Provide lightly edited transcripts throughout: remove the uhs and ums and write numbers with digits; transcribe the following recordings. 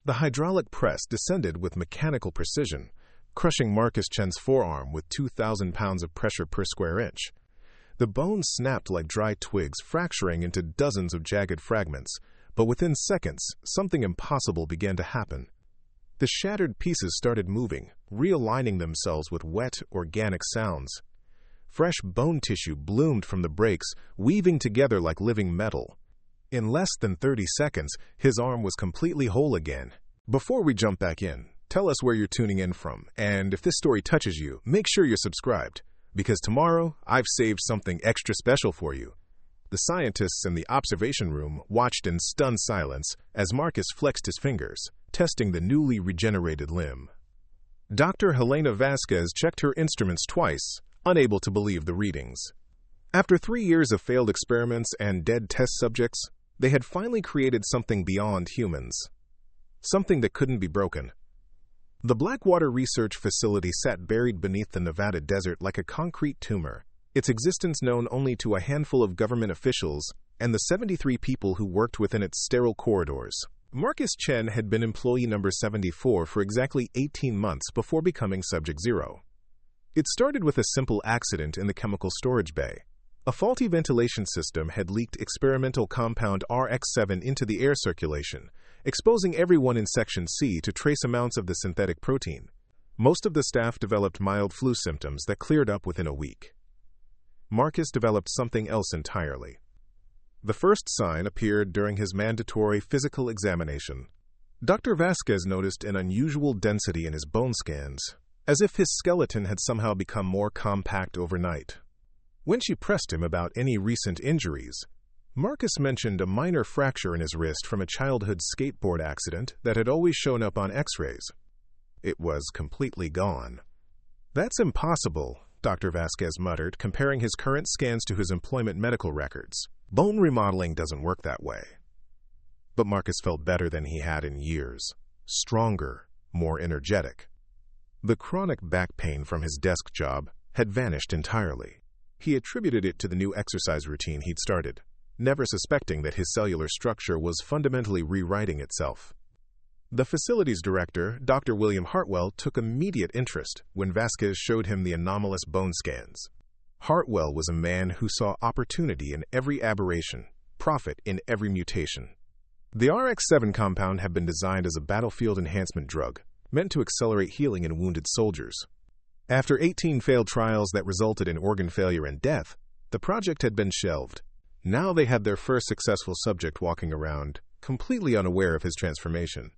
The hydraulic press descended with mechanical precision, crushing Marcus Chen's forearm with 2,000 pounds of pressure per square inch. The bone snapped like dry twigs, fracturing into dozens of jagged fragments, but within seconds, something impossible began to happen. The shattered pieces started moving, realigning themselves with wet, organic sounds. Fresh bone tissue bloomed from the breaks, weaving together like living metal. In less than 30 seconds, his arm was completely whole again. Before we jump back in, tell us where you're tuning in from, and if this story touches you, make sure you're subscribed, because tomorrow I've saved something extra special for you. The scientists in the observation room watched in stunned silence as Marcus flexed his fingers, testing the newly regenerated limb. Dr. Helena Vasquez checked her instruments twice, unable to believe the readings. After 3 years of failed experiments and dead test subjects, they had finally created something beyond humans. Something that couldn't be broken. The Blackwater Research Facility sat buried beneath the Nevada desert like a concrete tumor, its existence known only to a handful of government officials and the 73 people who worked within its sterile corridors. Marcus Chen had been employee number 74 for exactly 18 months before becoming Subject Zero. It started with a simple accident in the chemical storage bay. A faulty ventilation system had leaked experimental compound RX-7 into the air circulation, exposing everyone in Section C to trace amounts of the synthetic protein. Most of the staff developed mild flu symptoms that cleared up within a week. Marcus developed something else entirely. The first sign appeared during his mandatory physical examination. Dr. Vasquez noticed an unusual density in his bone scans, as if his skeleton had somehow become more compact overnight. When she pressed him about any recent injuries, Marcus mentioned a minor fracture in his wrist from a childhood skateboard accident that had always shown up on X-rays. It was completely gone. "That's impossible," Dr. Vasquez muttered, comparing his current scans to his employment medical records. "Bone remodeling doesn't work that way." But Marcus felt better than he had in years. Stronger, more energetic. The chronic back pain from his desk job had vanished entirely. He attributed it to the new exercise routine he'd started, never suspecting that his cellular structure was fundamentally rewriting itself. The facility's director, Dr. William Hartwell, took immediate interest when Vasquez showed him the anomalous bone scans. Hartwell was a man who saw opportunity in every aberration, profit in every mutation. The RX-7 compound had been designed as a battlefield enhancement drug, meant to accelerate healing in wounded soldiers. After 18 failed trials that resulted in organ failure and death, the project had been shelved. Now they had their first successful subject walking around, completely unaware of his transformation.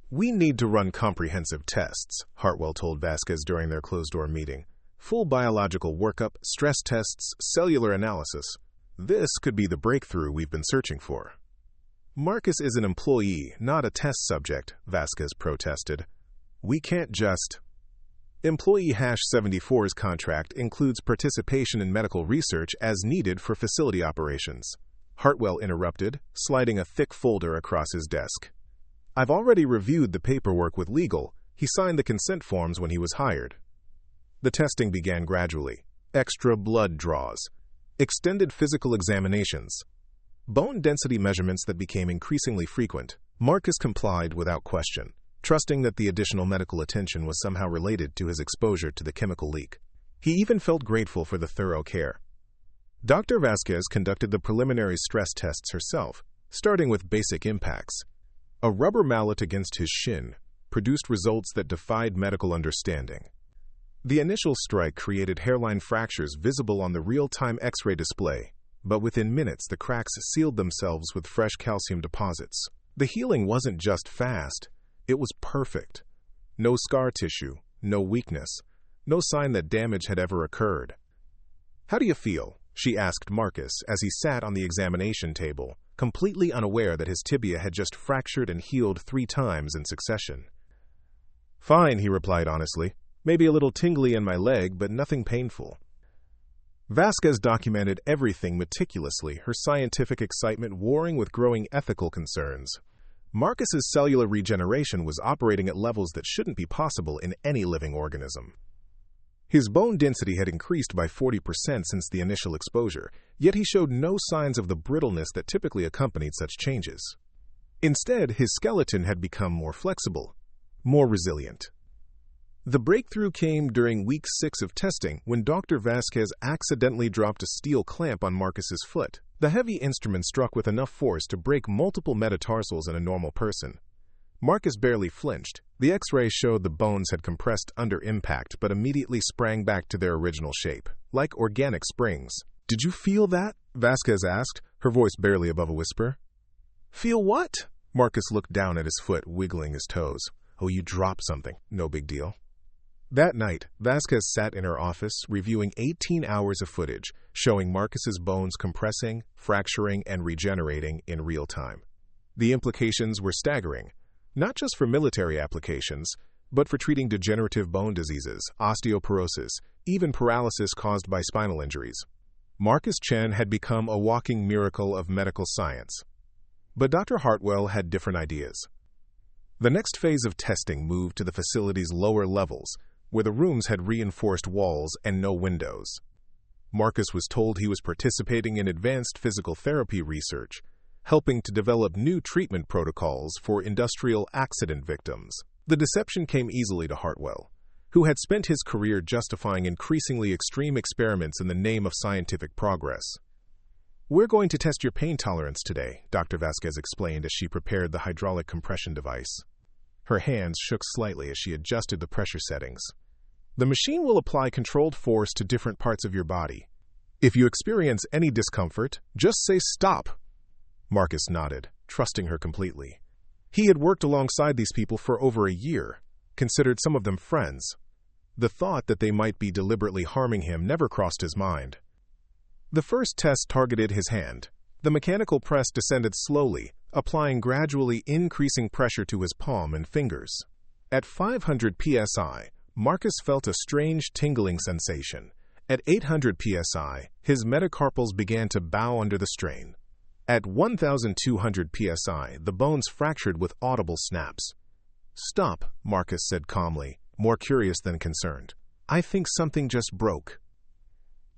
"We need to run comprehensive tests," Hartwell told Vasquez during their closed-door meeting. "Full biological workup, stress tests, cellular analysis. This could be the breakthrough we've been searching for." "Marcus is an employee, not a test subject," Vasquez protested. "We can't just—" Employee #74's contract includes participation in medical research as needed for facility operations. Hartwell interrupted, sliding a thick folder across his desk. "I've already reviewed the paperwork with legal. He signed the consent forms when he was hired." The testing began gradually. Extra blood draws. Extended physical examinations. Bone density measurements that became increasingly frequent. Marcus complied without question, trusting that the additional medical attention was somehow related to his exposure to the chemical leak. He even felt grateful for the thorough care. Dr. Vasquez conducted the preliminary stress tests herself, starting with basic impacts. A rubber mallet against his shin produced results that defied medical understanding. The initial strike created hairline fractures visible on the real-time X-ray display, but within minutes the cracks sealed themselves with fresh calcium deposits. The healing wasn't just fast, it was perfect. No scar tissue, no weakness, no sign that damage had ever occurred. "How do you feel?" she asked Marcus as he sat on the examination table, completely unaware that his tibia had just fractured and healed 3 times in succession. "Fine," he replied honestly. "Maybe a little tingly in my leg, but nothing painful." Vasquez documented everything meticulously, her scientific excitement warring with growing ethical concerns. Marcus's cellular regeneration was operating at levels that shouldn't be possible in any living organism. His bone density had increased by 40% since the initial exposure, yet he showed no signs of the brittleness that typically accompanied such changes. Instead, his skeleton had become more flexible, more resilient. The breakthrough came during week 6 of testing when Dr. Vasquez accidentally dropped a steel clamp on Marcus's foot. The heavy instrument struck with enough force to break multiple metatarsals in a normal person. Marcus barely flinched. The X-ray showed the bones had compressed under impact but immediately sprang back to their original shape, like organic springs. "Did you feel that?" Vasquez asked, her voice barely above a whisper. "Feel what?" Marcus looked down at his foot, wiggling his toes. "Oh, you dropped something. No big deal." That night, Vasquez sat in her office, reviewing 18 hours of footage, showing Marcus's bones compressing, fracturing, and regenerating in real time. The implications were staggering, not just for military applications, but for treating degenerative bone diseases, osteoporosis, even paralysis caused by spinal injuries. Marcus Chen had become a walking miracle of medical science. But Dr. Hartwell had different ideas. The next phase of testing moved to the facility's lower levels, where the rooms had reinforced walls and no windows. Marcus was told he was participating in advanced physical therapy research, helping to develop new treatment protocols for industrial accident victims. The deception came easily to Hartwell, who had spent his career justifying increasingly extreme experiments in the name of scientific progress. "We're going to test your pain tolerance today," Dr. Vasquez explained as she prepared the hydraulic compression device. Her hands shook slightly as she adjusted the pressure settings. "The machine will apply controlled force to different parts of your body. If you experience any discomfort, just say stop." Marcus nodded, trusting her completely. He had worked alongside these people for over a year, considered some of them friends. The thought that they might be deliberately harming him never crossed his mind. The first test targeted his hand. The mechanical press descended slowly, applying gradually increasing pressure to his palm and fingers. At 500 psi, Marcus felt a strange tingling sensation. At 800 psi, his metacarpals began to bow under the strain. At 1,200 psi, the bones fractured with audible snaps. "Stop," Marcus said calmly, more curious than concerned. "I think something just broke."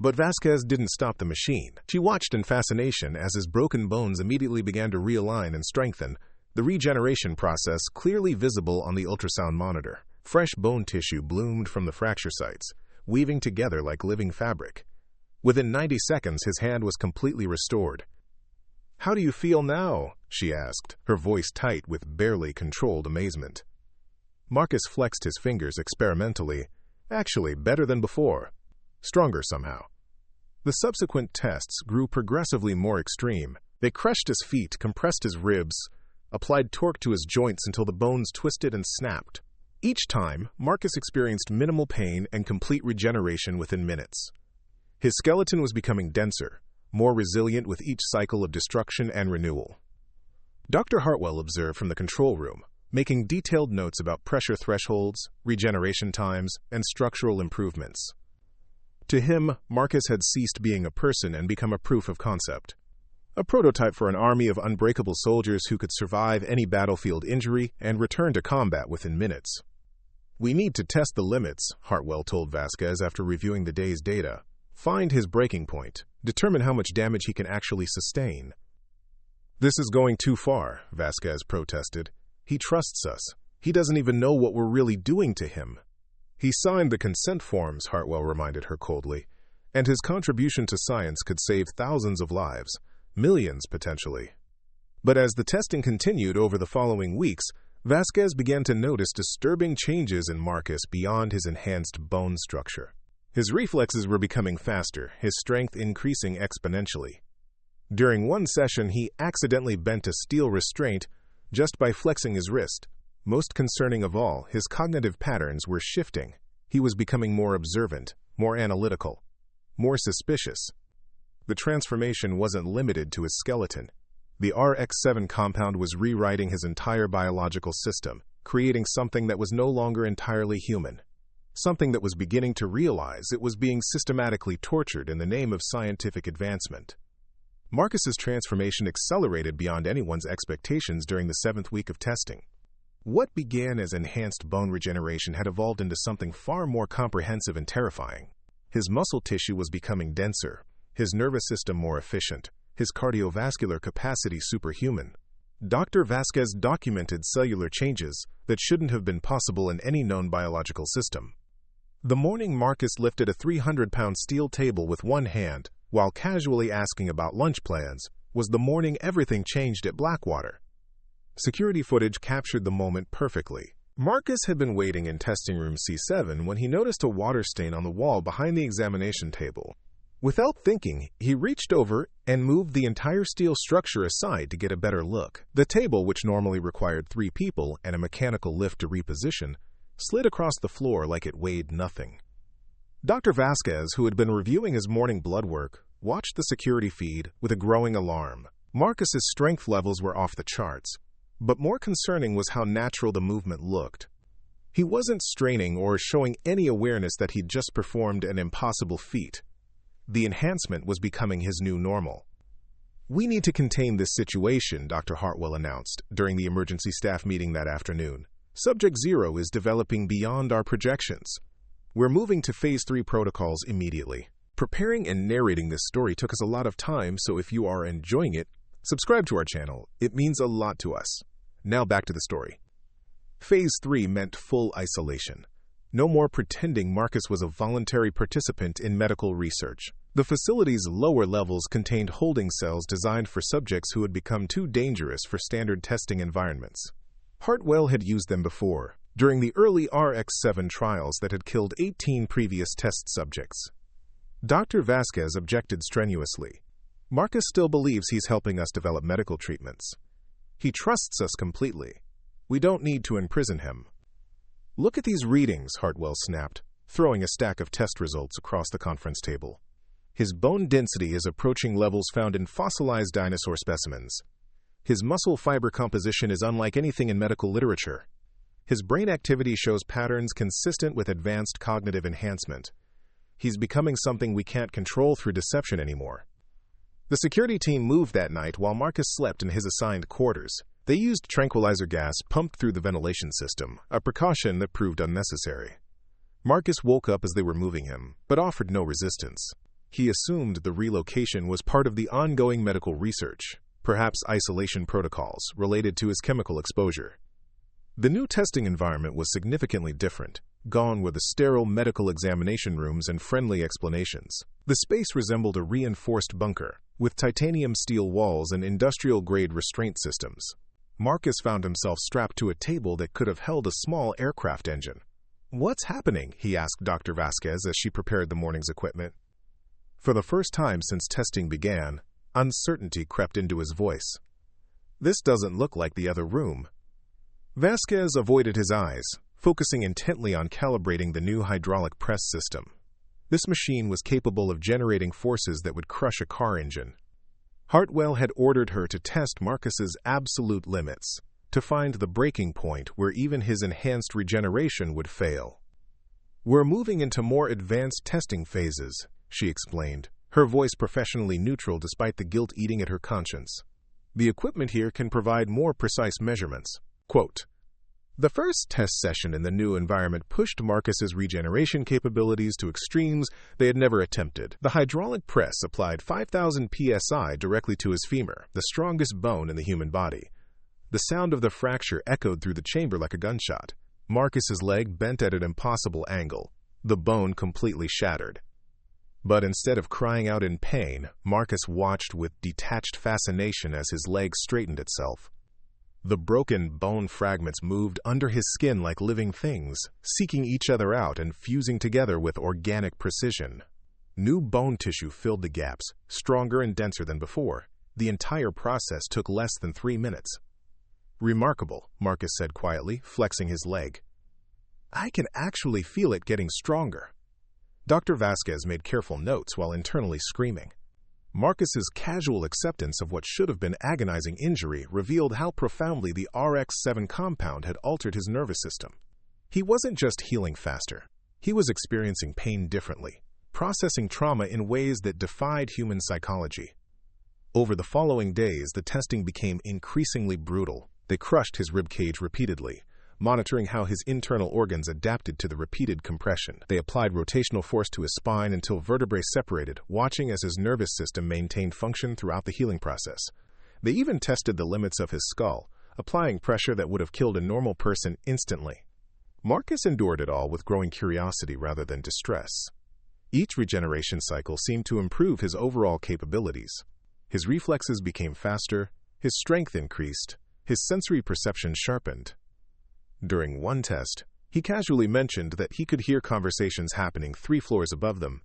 But Vasquez didn't stop the machine. She watched in fascination as his broken bones immediately began to realign and strengthen, the regeneration process clearly visible on the ultrasound monitor. Fresh bone tissue bloomed from the fracture sites, weaving together like living fabric. Within 90 seconds, his hand was completely restored. "How do you feel now?" she asked, her voice tight with barely controlled amazement. Marcus flexed his fingers experimentally. "Actually, better than before. Stronger somehow." The subsequent tests grew progressively more extreme. They crushed his feet, compressed his ribs, applied torque to his joints until the bones twisted and snapped. Each time, Marcus experienced minimal pain and complete regeneration within minutes. His skeleton was becoming denser, more resilient with each cycle of destruction and renewal. Dr. Hartwell observed from the control room, making detailed notes about pressure thresholds, regeneration times, and structural improvements. To him, Marcus had ceased being a person and become a proof of concept. A prototype for an army of unbreakable soldiers who could survive any battlefield injury and return to combat within minutes. "We need to test the limits," Hartwell told Vasquez after reviewing the day's data. "Find his breaking point, determine how much damage he can actually sustain." "This is going too far," Vasquez protested. "He trusts us. He doesn't even know what we're really doing to him." "He signed the consent forms," Hartwell reminded her coldly, "and his contribution to science could save thousands of lives, millions potentially." But as the testing continued over the following weeks, Vasquez began to notice disturbing changes in Marcus beyond his enhanced bone structure. His reflexes were becoming faster, his strength increasing exponentially. During one session, he accidentally bent a steel restraint just by flexing his wrist. Most concerning of all, his cognitive patterns were shifting. He was becoming more observant, more analytical, more suspicious. The transformation wasn't limited to his skeleton. The RX-7 compound was rewriting his entire biological system, creating something that was no longer entirely human. Something that was beginning to realize it was being systematically tortured in the name of scientific advancement. Marcus's transformation accelerated beyond anyone's expectations during the 7th week of testing. What began as enhanced bone regeneration had evolved into something far more comprehensive and terrifying. His muscle tissue was becoming denser, his nervous system more efficient, his cardiovascular capacity superhuman. Dr. Vasquez documented cellular changes that shouldn't have been possible in any known biological system. The morning Marcus lifted a 300-pound steel table with one hand while casually asking about lunch plans was the morning everything changed at Blackwater. Security footage captured the moment perfectly. Marcus had been waiting in testing room C7 when he noticed a water stain on the wall behind the examination table. Without thinking, he reached over and moved the entire steel structure aside to get a better look. The table, which normally required 3 people and a mechanical lift to reposition, slid across the floor like it weighed nothing. Dr. Vasquez, who had been reviewing his morning blood work, watched the security feed with a growing alarm. Marcus's strength levels were off the charts, but more concerning was how natural the movement looked. He wasn't straining or showing any awareness that he'd just performed an impossible feat. The enhancement was becoming his new normal. "We need to contain this situation," Dr. Hartwell announced during the emergency staff meeting that afternoon. "Subject 0 is developing beyond our projections. We're moving to Phase 3 protocols immediately." Preparing and narrating this story took us a lot of time, so if you are enjoying it, subscribe to our channel. It means a lot to us. Now back to the story. Phase 3 meant full isolation. No more pretending Marcus was a voluntary participant in medical research. The facility's lower levels contained holding cells designed for subjects who had become too dangerous for standard testing environments. Hartwell had used them before, during the early RX-7 trials that had killed 18 previous test subjects. Dr. Vasquez objected strenuously. "Marcus still believes he's helping us develop medical treatments. He trusts us completely. We don't need to imprison him." "Look at these readings," Hartwell snapped, throwing a stack of test results across the conference table. "His bone density is approaching levels found in fossilized dinosaur specimens. His muscle fiber composition is unlike anything in medical literature. His brain activity shows patterns consistent with advanced cognitive enhancement. He's becoming something we can't control through deception anymore." The security team moved that night while Marcus slept in his assigned quarters. They used tranquilizer gas pumped through the ventilation system, a precaution that proved unnecessary. Marcus woke up as they were moving him, but offered no resistance. He assumed the relocation was part of the ongoing medical research, perhaps isolation protocols related to his chemical exposure. The new testing environment was significantly different. Gone were the sterile medical examination rooms and friendly explanations. The space resembled a reinforced bunker, with titanium steel walls and industrial-grade restraint systems. Marcus found himself strapped to a table that could have held a small aircraft engine. "What's happening?" he asked Dr. Vasquez as she prepared the morning's equipment. For the first time since testing began, uncertainty crept into his voice. "This doesn't look like the other room." Vasquez avoided his eyes, focusing intently on calibrating the new hydraulic press system. This machine was capable of generating forces that would crush a car engine. Hartwell had ordered her to test Marcus's absolute limits, to find the breaking point where even his enhanced regeneration would fail. "We're moving into more advanced testing phases," she explained, her voice professionally neutral despite the guilt eating at her conscience. "The equipment here can provide more precise measurements." Quote, "The first test session in the new environment pushed Marcus's regeneration capabilities to extremes they had never attempted. The hydraulic press applied 5,000 psi directly to his femur, the strongest bone in the human body. The sound of the fracture echoed through the chamber like a gunshot. Marcus's leg bent at an impossible angle, the bone completely shattered. But instead of crying out in pain, Marcus watched with detached fascination as his leg straightened itself. The broken bone fragments moved under his skin like living things, seeking each other out and fusing together with organic precision. New bone tissue filled the gaps, stronger and denser than before. The entire process took less than 3 minutes. "Remarkable," Marcus said quietly, flexing his leg. "I can actually feel it getting stronger." Dr. Vasquez made careful notes while internally screaming. Marcus's casual acceptance of what should have been agonizing injury revealed how profoundly the RX-7 compound had altered his nervous system. He wasn't just healing faster. He was experiencing pain differently, processing trauma in ways that defied human psychology. Over the following days, the testing became increasingly brutal. They crushed his ribcage repeatedly, monitoring how his internal organs adapted to the repeated compression. They applied rotational force to his spine until vertebrae separated, watching as his nervous system maintained function throughout the healing process. They even tested the limits of his skull, applying pressure that would have killed a normal person instantly. Marcus endured it all with growing curiosity rather than distress. Each regeneration cycle seemed to improve his overall capabilities. His reflexes became faster, his strength increased, his sensory perception sharpened. During one test, he casually mentioned that he could hear conversations happening 3 floors above them.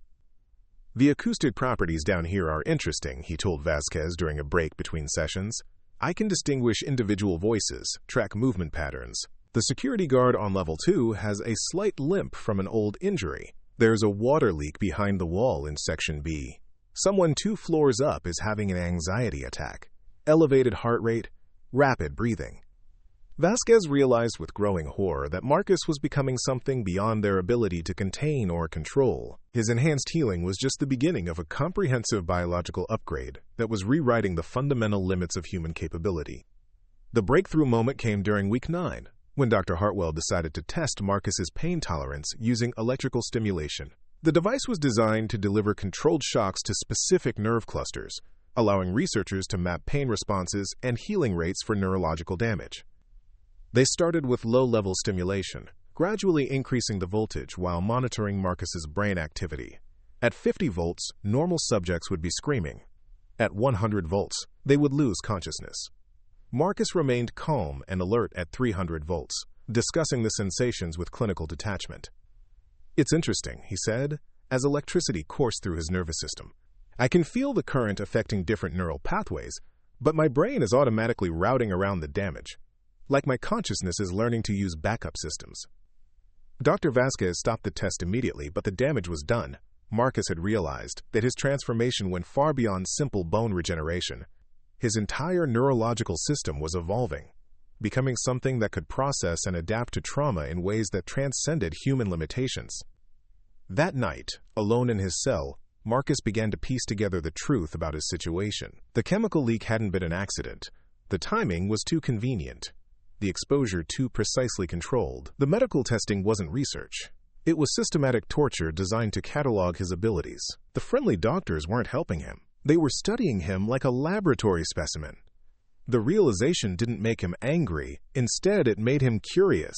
"The acoustic properties down here are interesting," he told Vasquez during a break between sessions. "I can distinguish individual voices, track movement patterns. The security guard on level 2 has a slight limp from an old injury. There's a water leak behind the wall in Section B. Someone 2 floors up is having an anxiety attack. Elevated heart rate, rapid breathing." Vasquez realized with growing horror that Marcus was becoming something beyond their ability to contain or control. His enhanced healing was just the beginning of a comprehensive biological upgrade that was rewriting the fundamental limits of human capability. The breakthrough moment came during Week 9, when Dr. Hartwell decided to test Marcus's pain tolerance using electrical stimulation. The device was designed to deliver controlled shocks to specific nerve clusters, allowing researchers to map pain responses and healing rates for neurological damage. They started with low-level stimulation, gradually increasing the voltage while monitoring Marcus's brain activity. At 50 volts, normal subjects would be screaming. At 100 volts, they would lose consciousness. Marcus remained calm and alert at 300 volts, discussing the sensations with clinical detachment. "It's interesting," he said, as electricity coursed through his nervous system. "I can feel the current affecting different neural pathways, but my brain is automatically routing around the damage. Like my consciousness is learning to use backup systems." Dr. Vasquez stopped the test immediately, but the damage was done. Marcus had realized that his transformation went far beyond simple bone regeneration. His entire neurological system was evolving, becoming something that could process and adapt to trauma in ways that transcended human limitations. That night, alone in his cell, Marcus began to piece together the truth about his situation. The chemical leak hadn't been an accident. The timing was too convenient. The exposure too precisely controlled. The medical testing wasn't research. It was systematic torture designed to catalog his abilities. The friendly doctors weren't helping him. They were studying him like a laboratory specimen. The realization didn't make him angry. Instead, it made him curious.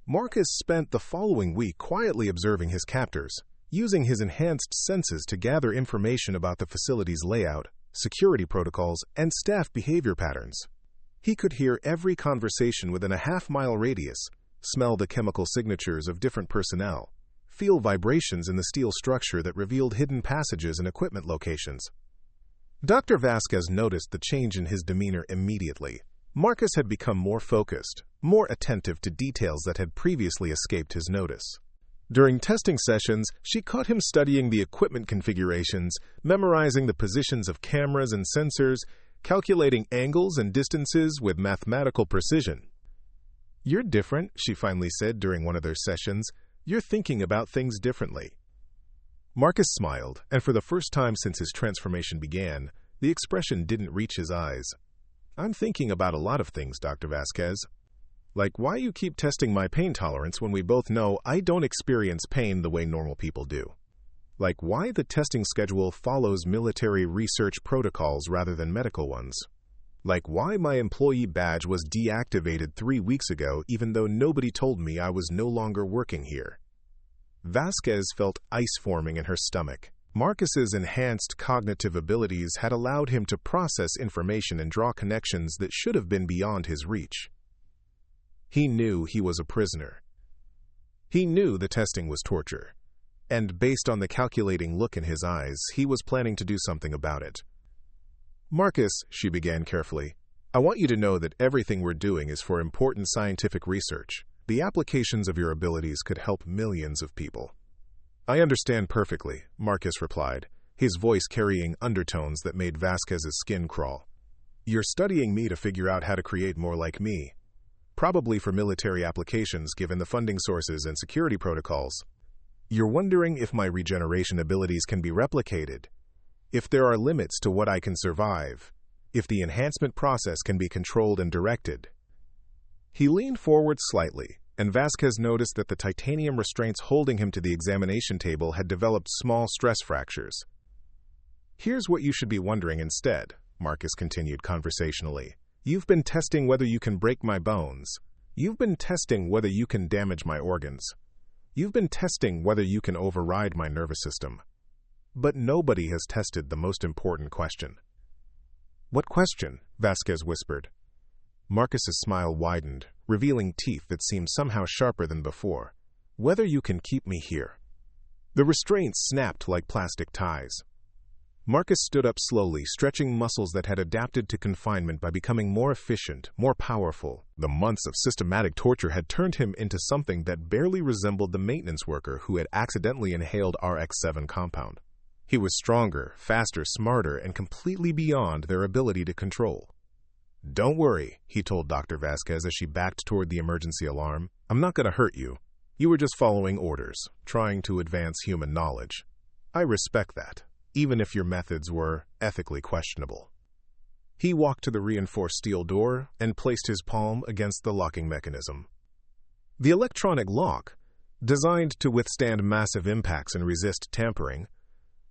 Marcus spent the following week quietly observing his captors, using his enhanced senses to gather information about the facility's layout, security protocols, and staff behavior patterns. He could hear every conversation within a half-mile radius, smell the chemical signatures of different personnel, feel vibrations in the steel structure that revealed hidden passages and equipment locations. Dr. Vasquez noticed the change in his demeanor immediately. Marcus had become more focused, more attentive to details that had previously escaped his notice. During testing sessions, she caught him studying the equipment configurations, memorizing the positions of cameras and sensors, calculating angles and distances with mathematical precision. "You're different," she finally said during one of their sessions. "You're thinking about things differently." Marcus smiled, and for the first time since his transformation began, the expression didn't reach his eyes. "I'm thinking about a lot of things, Dr. Vasquez. Like why you keep testing my pain tolerance when we both know I don't experience pain the way normal people do. Like why the testing schedule follows military research protocols rather than medical ones. Like why my employee badge was deactivated 3 weeks ago even though nobody told me I was no longer working here." Vasquez felt ice forming in her stomach. Marcus's enhanced cognitive abilities had allowed him to process information and draw connections that should have been beyond his reach. He knew he was a prisoner. He knew the testing was torture. And based on the calculating look in his eyes, he was planning to do something about it. "Marcus," she began carefully, "I want you to know that everything we're doing is for important scientific research. The applications of your abilities could help millions of people." "I understand perfectly," Marcus replied, his voice carrying undertones that made Vasquez's skin crawl. "You're studying me to figure out how to create more like me. Probably for military applications given the funding sources and security protocols. You're wondering if my regeneration abilities can be replicated, if there are limits to what I can survive, if the enhancement process can be controlled and directed." He leaned forward slightly, and Vasquez noticed that the titanium restraints holding him to the examination table had developed small stress fractures. "Here's what you should be wondering instead," Marcus continued conversationally. "You've been testing whether you can break my bones. You've been testing whether you can damage my organs. You've been testing whether you can override my nervous system. But nobody has tested the most important question." "What question?" Vasquez whispered. Marcus's smile widened, revealing teeth that seemed somehow sharper than before. "Whether you can keep me here." The restraints snapped like plastic ties. Marcus stood up slowly, stretching muscles that had adapted to confinement by becoming more efficient, more powerful. The months of systematic torture had turned him into something that barely resembled the maintenance worker who had accidentally inhaled RX-7 compound. He was stronger, faster, smarter, and completely beyond their ability to control. "Don't worry," he told Dr. Vasquez as she backed toward the emergency alarm. "I'm not going to hurt you. You were just following orders, trying to advance human knowledge. I respect that, even if your methods were ethically questionable." He walked to the reinforced steel door and placed his palm against the locking mechanism. The electronic lock, designed to withstand massive impacts and resist tampering,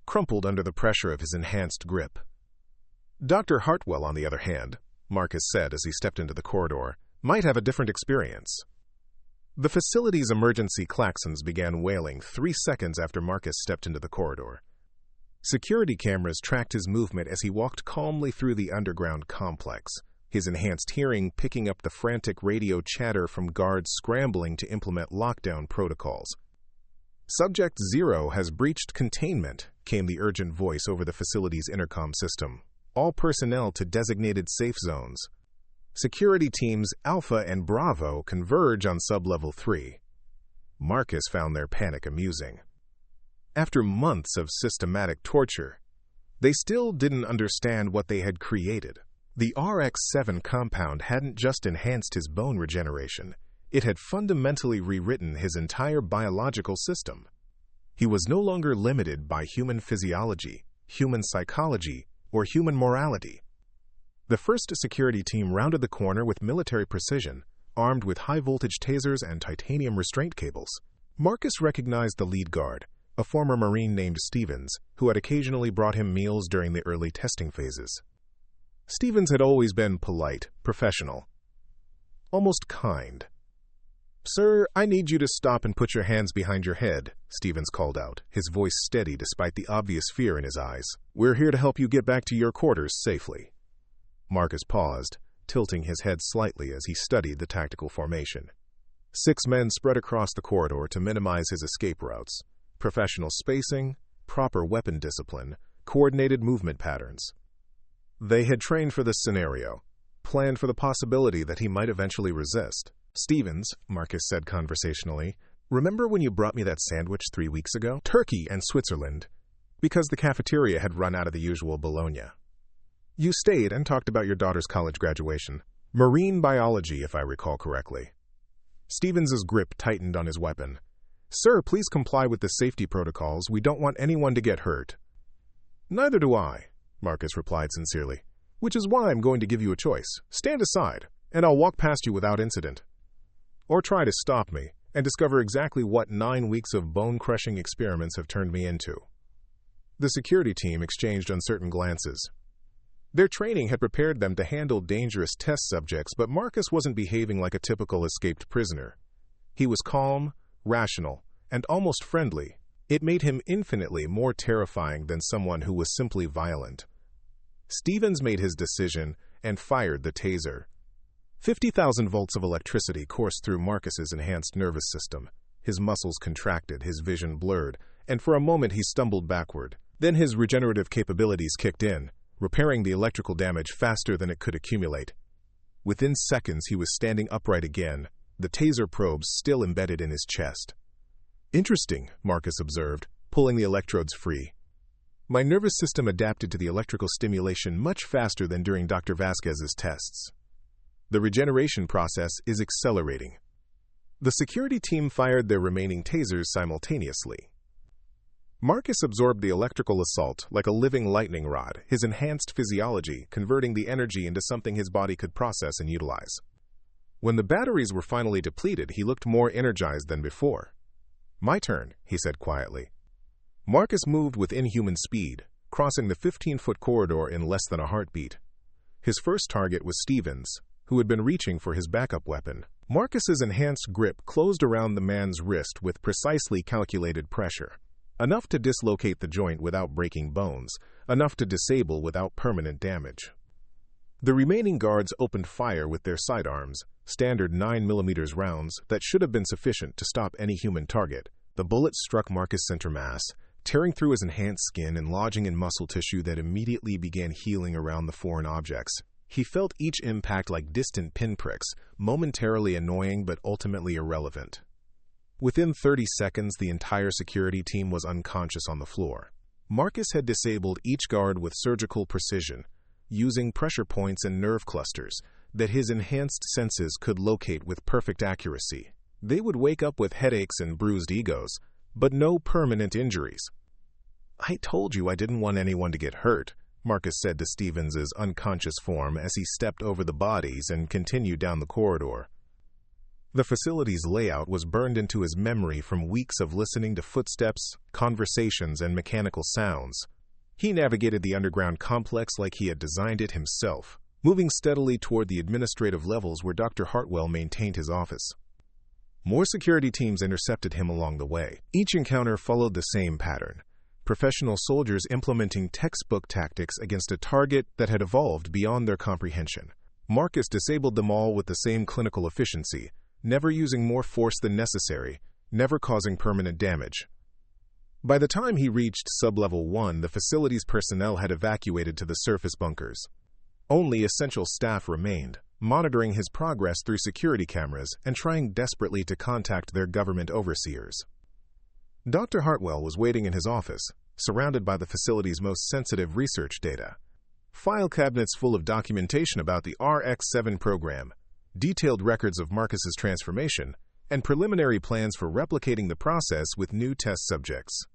crumpled under the pressure of his enhanced grip. Dr. Hartwell, on the other hand, Marcus said as he stepped into the corridor, might have a different experience. The facility's emergency klaxons began wailing 3 seconds after Marcus stepped into the corridor. Security cameras tracked his movement as he walked calmly through the underground complex, his enhanced hearing picking up the frantic radio chatter from guards scrambling to implement lockdown protocols. "Subject 0 has breached containment," came the urgent voice over the facility's intercom system. "All personnel to designated safe zones. Security teams Alpha and Bravo converge on sublevel 3. Marcus found their panic amusing. After months of systematic torture, they still didn't understand what they had created. The RX-7 compound hadn't just enhanced his bone regeneration, it had fundamentally rewritten his entire biological system. He was no longer limited by human physiology, human psychology, or human morality. The first security team rounded the corner with military precision, armed with high-voltage tasers and titanium restraint cables. Marcus recognized the lead guard, a former Marine named Stevens, who had occasionally brought him meals during the early testing phases. Stevens had always been polite, professional, almost kind. "Sir, I need you to stop and put your hands behind your head," Stevens called out, his voice steady despite the obvious fear in his eyes. "We're here to help you get back to your quarters safely." Marcus paused, tilting his head slightly as he studied the tactical formation. 6 men spread across the corridor to minimize his escape routes. Professional spacing, proper weapon discipline, coordinated movement patterns. They had trained for this scenario, planned for the possibility that he might eventually resist. "Stevens," Marcus said conversationally, "remember when you brought me that sandwich 3 weeks ago? Turkey and Switzerland, because the cafeteria had run out of the usual bologna. You stayed and talked about your daughter's college graduation. Marine biology, if I recall correctly." Stevens's grip tightened on his weapon. "Sir, please comply with the safety protocols. We don't want anyone to get hurt." "Neither do I," Marcus replied sincerely. "Which is why I'm going to give you a choice. Stand aside, and I'll walk past you without incident. Or try to stop me and discover exactly what 9 weeks of bone-crushing experiments have turned me into." The security team exchanged uncertain glances. Their training had prepared them to handle dangerous test subjects, but Marcus wasn't behaving like a typical escaped prisoner. He was calm, rational, and almost friendly. It made him infinitely more terrifying than someone who was simply violent. Stevens made his decision and fired the taser. 50,000 volts of electricity coursed through Marcus's enhanced nervous system. His muscles contracted, his vision blurred, and for a moment he stumbled backward. Then his regenerative capabilities kicked in, repairing the electrical damage faster than it could accumulate. Within seconds he was standing upright again, the taser probes still embedded in his chest. "Interesting," Marcus observed, pulling the electrodes free. "My nervous system adapted to the electrical stimulation much faster than during Dr. Vasquez's tests. The regeneration process is accelerating." The security team fired their remaining tasers simultaneously. Marcus absorbed the electrical assault like a living lightning rod, his enhanced physiology converting the energy into something his body could process and utilize. When the batteries were finally depleted, he looked more energized than before. "My turn," he said quietly. Marcus moved with inhuman speed, crossing the 15-foot corridor in less than a heartbeat. His first target was Stevens, who had been reaching for his backup weapon. Marcus's enhanced grip closed around the man's wrist with precisely calculated pressure. Enough to dislocate the joint without breaking bones, enough to disable without permanent damage. The remaining guards opened fire with their sidearms, standard 9mm rounds that should have been sufficient to stop any human target. The bullets struck Marcus' center mass, tearing through his enhanced skin and lodging in muscle tissue that immediately began healing around the foreign objects. He felt each impact like distant pinpricks, momentarily annoying but ultimately irrelevant. Within 30 seconds, the entire security team was unconscious on the floor. Marcus had disabled each guard with surgical precision, using pressure points and nerve clusters that his enhanced senses could locate with perfect accuracy. They would wake up with headaches and bruised egos, but no permanent injuries. "I told you I didn't want anyone to get hurt," Marcus said to Stevens' unconscious form as he stepped over the bodies and continued down the corridor. The facility's layout was burned into his memory from weeks of listening to footsteps, conversations, and mechanical sounds. He navigated the underground complex like he had designed it himself, moving steadily toward the administrative levels where Dr. Hartwell maintained his office. More security teams intercepted him along the way. Each encounter followed the same pattern: professional soldiers implementing textbook tactics against a target that had evolved beyond their comprehension. Marcus disabled them all with the same clinical efficiency, never using more force than necessary, never causing permanent damage. By the time he reached Sublevel 1, the facility's personnel had evacuated to the surface bunkers. Only essential staff remained, monitoring his progress through security cameras and trying desperately to contact their government overseers. Dr. Hartwell was waiting in his office, surrounded by the facility's most sensitive research data. File cabinets full of documentation about the RX-7 program, detailed records of Marcus's transformation, and preliminary plans for replicating the process with new test subjects.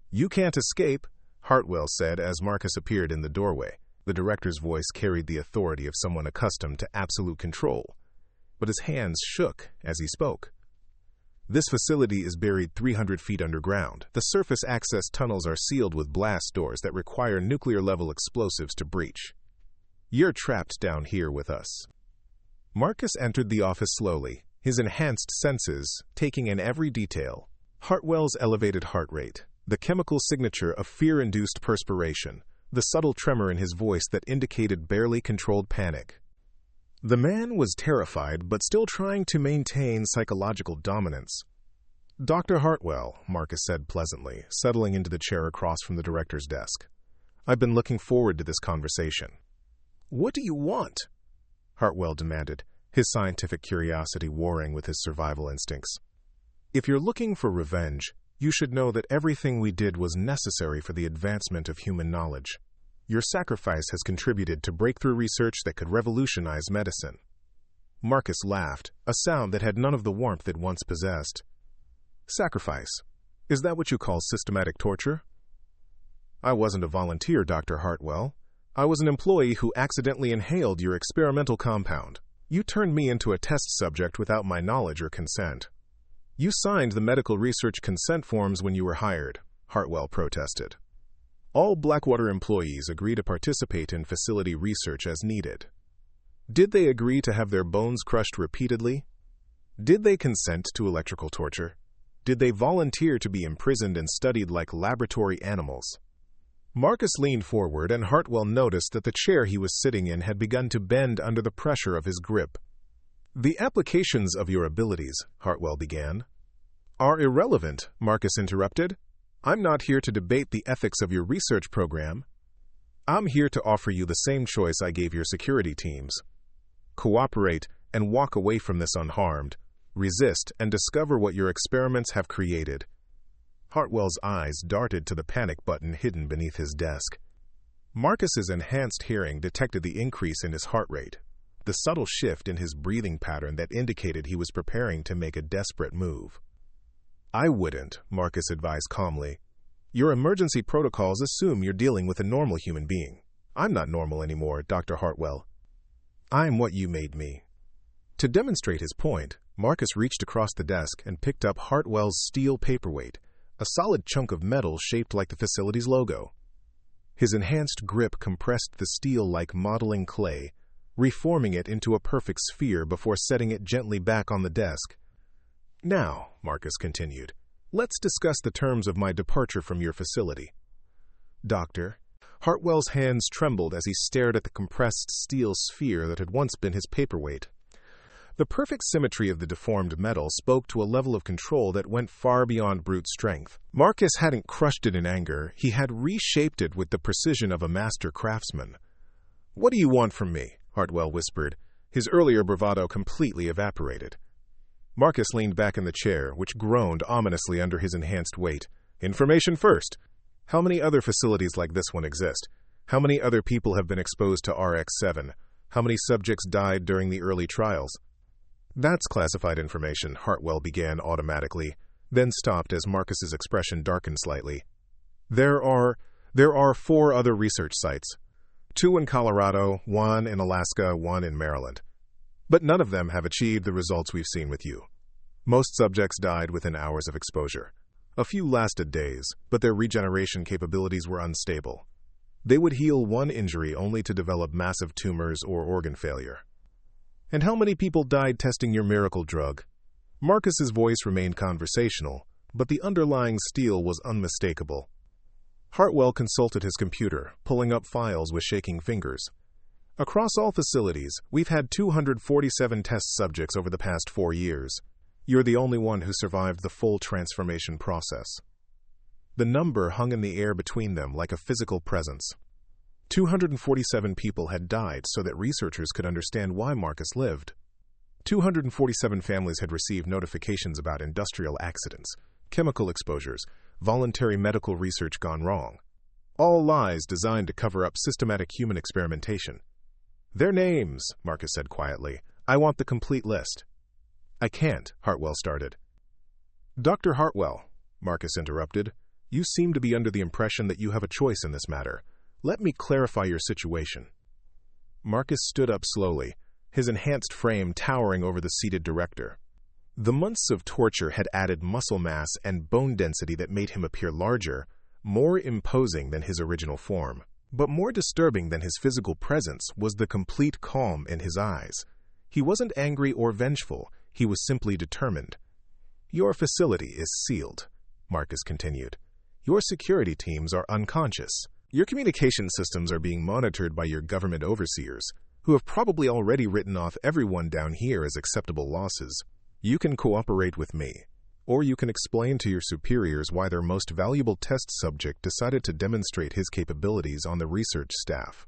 "You can't escape," Hartwell said as Marcus appeared in the doorway. The director's voice carried the authority of someone accustomed to absolute control, but his hands shook as he spoke. "This facility is buried 300 feet underground. The surface access tunnels are sealed with blast doors that require nuclear-level explosives to breach. You're trapped down here with us." Marcus entered the office slowly, his enhanced senses taking in every detail. Hartwell's elevated heart rate, the chemical signature of fear-induced perspiration, the subtle tremor in his voice that indicated barely controlled panic. The man was terrified, but still trying to maintain psychological dominance. "Dr. Hartwell," Marcus said pleasantly, settling into the chair across from the director's desk. "I've been looking forward to this conversation." "What do you want?" Hartwell demanded, his scientific curiosity warring with his survival instincts. "If you're looking for revenge, you should know that everything we did was necessary for the advancement of human knowledge. Your sacrifice has contributed to breakthrough research that could revolutionize medicine." Marcus laughed, a sound that had none of the warmth it once possessed. "Sacrifice? Is that what you call systematic torture?" "I wasn't a volunteer, Dr. Hartwell. I was an employee who accidentally inhaled your experimental compound. You turned me into a test subject without my knowledge or consent." "You signed the medical research consent forms when you were hired," Hartwell protested. "All Blackwater employees agree to participate in facility research as needed. Did they agree to have their bones crushed repeatedly? Did they consent to electrical torture? Did they volunteer to be imprisoned and studied like laboratory animals?" Marcus leaned forward, and Hartwell noticed that the chair he was sitting in had begun to bend under the pressure of his grip. "The applications of your abilities," Hartwell began. "Are irrelevant," Marcus interrupted. "I'm not here to debate the ethics of your research program. I'm here to offer you the same choice I gave your security teams. Cooperate and walk away from this unharmed. Resist and discover what your experiments have created." Hartwell's eyes darted to the panic button hidden beneath his desk. Marcus's enhanced hearing detected the increase in his heart rate, the subtle shift in his breathing pattern that indicated he was preparing to make a desperate move. "I wouldn't," Marcus advised calmly. "Your emergency protocols assume you're dealing with a normal human being. I'm not normal anymore, Dr. Hartwell. I'm what you made me." To demonstrate his point, Marcus reached across the desk and picked up Hartwell's steel paperweight, a solid chunk of metal shaped like the facility's logo. His enhanced grip compressed the steel like modeling clay, reforming it into a perfect sphere before setting it gently back on the desk. "Now," Marcus continued, "let's discuss the terms of my departure from your facility." "Doctor." Hartwell's hands trembled as he stared at the compressed steel sphere that had once been his paperweight. The perfect symmetry of the deformed metal spoke to a level of control that went far beyond brute strength. Marcus hadn't crushed it in anger, he had reshaped it with the precision of a master craftsman. "What do you want from me?" Hartwell whispered, his earlier bravado completely evaporated. Marcus leaned back in the chair, which groaned ominously under his enhanced weight. "Information first. How many other facilities like this one exist? How many other people have been exposed to RX-7? How many subjects died during the early trials?" "That's classified information," Hartwell began automatically, then stopped as Marcus's expression darkened slightly. There are 4 other research sites. 2 in Colorado, 1 in Alaska, 1 in Maryland. But none of them have achieved the results we've seen with you. Most subjects died within hours of exposure. A few lasted days, but their regeneration capabilities were unstable. They would heal one injury only to develop massive tumors or organ failure. "And how many people died testing your miracle drug?" Marcus's voice remained conversational, but the underlying steel was unmistakable. Hartwell consulted his computer, pulling up files with shaking fingers. "Across all facilities, we've had 247 test subjects over the past 4 years. You're the only one who survived the full transformation process." The number hung in the air between them like a physical presence. 247 people had died so that researchers could understand why Marcus lived. 247 families had received notifications about industrial accidents, chemical exposures, voluntary medical research gone wrong. All lies designed to cover up systematic human experimentation. "Their names," Marcus said quietly. "I want the complete list." "I can't," Hartwell started. "Dr. Hartwell," Marcus interrupted, "you seem to be under the impression that you have a choice in this matter. Let me clarify your situation." Marcus stood up slowly, his enhanced frame towering over the seated director. The months of torture had added muscle mass and bone density that made him appear larger, more imposing than his original form. But more disturbing than his physical presence was the complete calm in his eyes. He wasn't angry or vengeful, he was simply determined. "Your facility is sealed," Marcus continued. "Your security teams are unconscious. Your communication systems are being monitored by your government overseers, who have probably already written off everyone down here as acceptable losses. You can cooperate with me, or you can explain to your superiors why their most valuable test subject decided to demonstrate his capabilities on the research staff."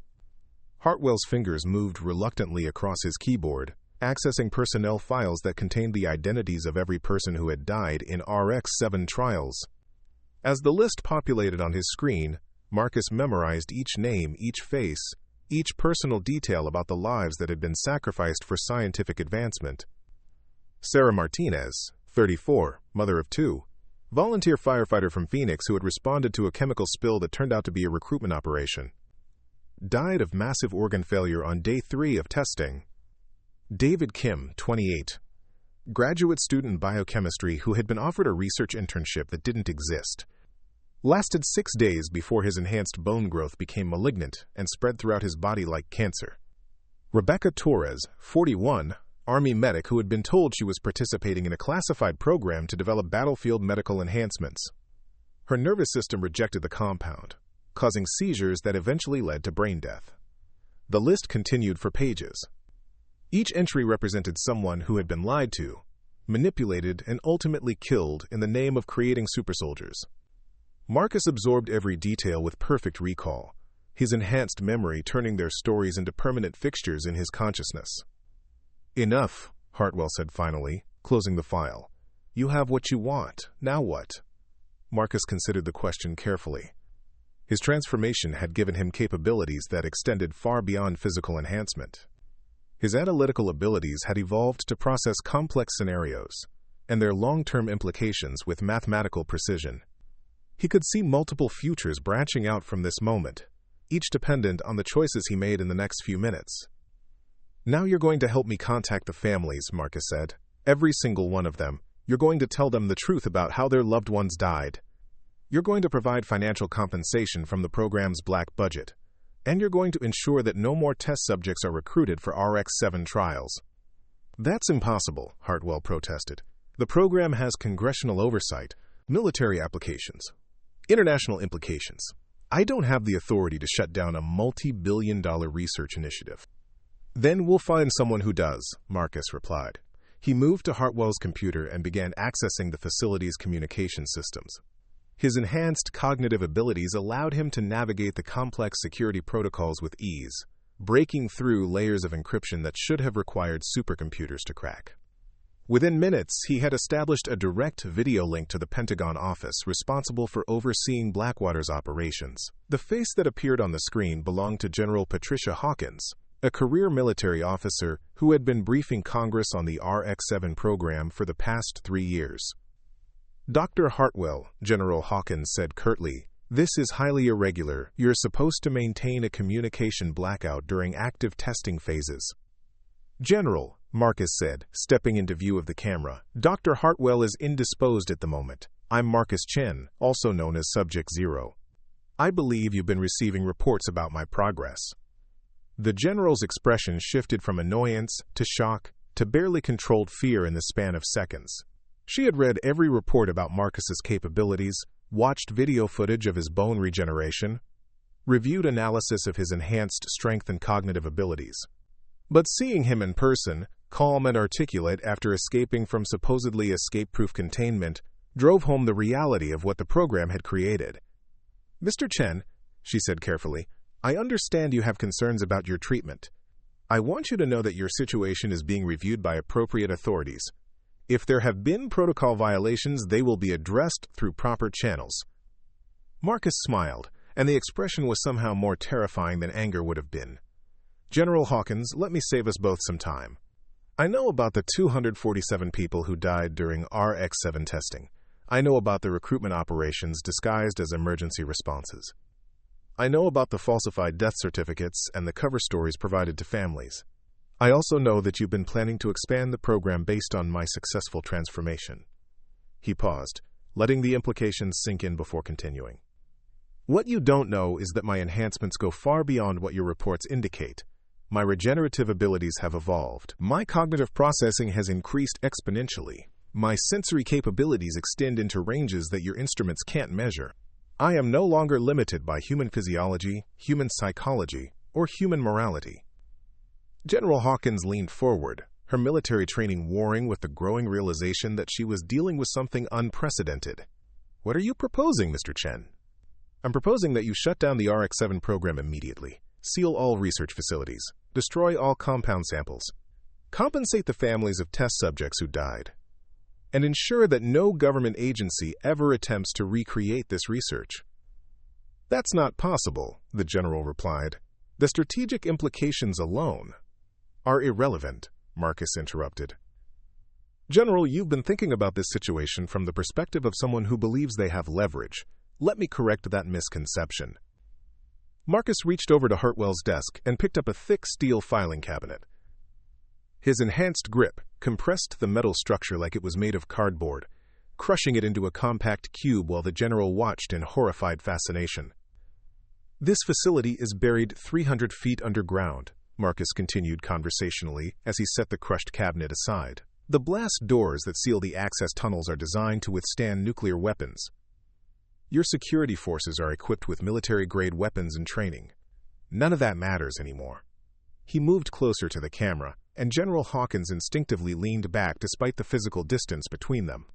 Hartwell's fingers moved reluctantly across his keyboard, accessing personnel files that contained the identities of every person who had died in RX-7 trials. As the list populated on his screen, Marcus memorized each name, each face, each personal detail about the lives that had been sacrificed for scientific advancement. Sarah Martinez, 34, mother of 2, volunteer firefighter from Phoenix who had responded to a chemical spill that turned out to be a recruitment operation. Died of massive organ failure on day 3 of testing. David Kim, 28, graduate student in biochemistry who had been offered a research internship that didn't exist. Lasted 6 days before his enhanced bone growth became malignant and spread throughout his body like cancer. Rebecca Torres, 41, Army medic who had been told she was participating in a classified program to develop battlefield medical enhancements. Her nervous system rejected the compound, causing seizures that eventually led to brain death. The list continued for pages. Each entry represented someone who had been lied to, manipulated, and ultimately killed in the name of creating supersoldiers. Marcus absorbed every detail with perfect recall, his enhanced memory turning their stories into permanent fixtures in his consciousness. "Enough," Hartwell said finally, closing the file. "You have what you want. Now what?" Marcus considered the question carefully. His transformation had given him capabilities that extended far beyond physical enhancement. His analytical abilities had evolved to process complex scenarios and their long-term implications with mathematical precision. He could see multiple futures branching out from this moment, each dependent on the choices he made in the next few minutes. "Now you're going to help me contact the families," Marcus said. "Every single one of them. You're going to tell them the truth about how their loved ones died." You're going to provide financial compensation from the program's black budget, and you're going to ensure that no more test subjects are recruited for RX-7 trials. That's impossible, Hartwell protested. The program has congressional oversight, military applications, international implications. I don't have the authority to shut down a multi-billion-dollar research initiative. Then we'll find someone who does, Marcus replied. He moved to Hartwell's computer and began accessing the facility's communication systems. His enhanced cognitive abilities allowed him to navigate the complex security protocols with ease, breaking through layers of encryption that should have required supercomputers to crack. Within minutes, he had established a direct video link to the Pentagon office responsible for overseeing Blackwater's operations. The face that appeared on the screen belonged to General Patricia Hawkins, a career military officer who had been briefing Congress on the RX-7 program for the past 3 years. Dr. Hartwell, General Hawkins said curtly, "This is highly irregular. You're supposed to maintain a communication blackout during active testing phases." "General," Marcus said, stepping into view of the camera, "Dr. Hartwell is indisposed at the moment. I'm Marcus Chen, also known as Subject Zero. I believe you've been receiving reports about my progress." The general's expression shifted from annoyance to shock to barely controlled fear in the span of seconds. She had read every report about Marcus's capabilities, watched video footage of his bone regeneration, reviewed analysis of his enhanced strength and cognitive abilities. But seeing him in person, calm and articulate after escaping from supposedly escape-proof containment, drove home the reality of what the program had created. "Mr. Chen," she said carefully, "I understand you have concerns about your treatment. I want you to know that your situation is being reviewed by appropriate authorities. If there have been protocol violations, they will be addressed through proper channels." Marcus smiled, and the expression was somehow more terrifying than anger would have been. "General Hawkins, let me save us both some time. I know about the 247 people who died during RX-7 testing. I know about the recruitment operations disguised as emergency responses. I know about the falsified death certificates and the cover stories provided to families. I also know that you've been planning to expand the program based on my successful transformation." He paused, letting the implications sink in before continuing. "What you don't know is that my enhancements go far beyond what your reports indicate. My regenerative abilities have evolved. My cognitive processing has increased exponentially. My sensory capabilities extend into ranges that your instruments can't measure. I am no longer limited by human physiology, human psychology, or human morality." General Hawkins leaned forward, her military training warring with the growing realization that she was dealing with something unprecedented. "What are you proposing, Mr. Chen?" "I'm proposing that you shut down the RX-7 program immediately, seal all research facilities, destroy all compound samples, compensate the families of test subjects who died, and ensure that no government agency ever attempts to recreate this research." "That's not possible," the general replied. "The strategic implications alone are irrelevant," Marcus interrupted. "General, you've been thinking about this situation from the perspective of someone who believes they have leverage. Let me correct that misconception." Marcus reached over to Hartwell's desk and picked up a thick steel filing cabinet. His enhanced grip compressed the metal structure like it was made of cardboard, crushing it into a compact cube while the general watched in horrified fascination. "This facility is buried 300 feet underground," Marcus continued conversationally as he set the crushed cabinet aside. "The blast doors that seal the access tunnels are designed to withstand nuclear weapons. Your security forces are equipped with military-grade weapons and training. None of that matters anymore." He moved closer to the camera, and General Hawkins instinctively leaned back despite the physical distance between them.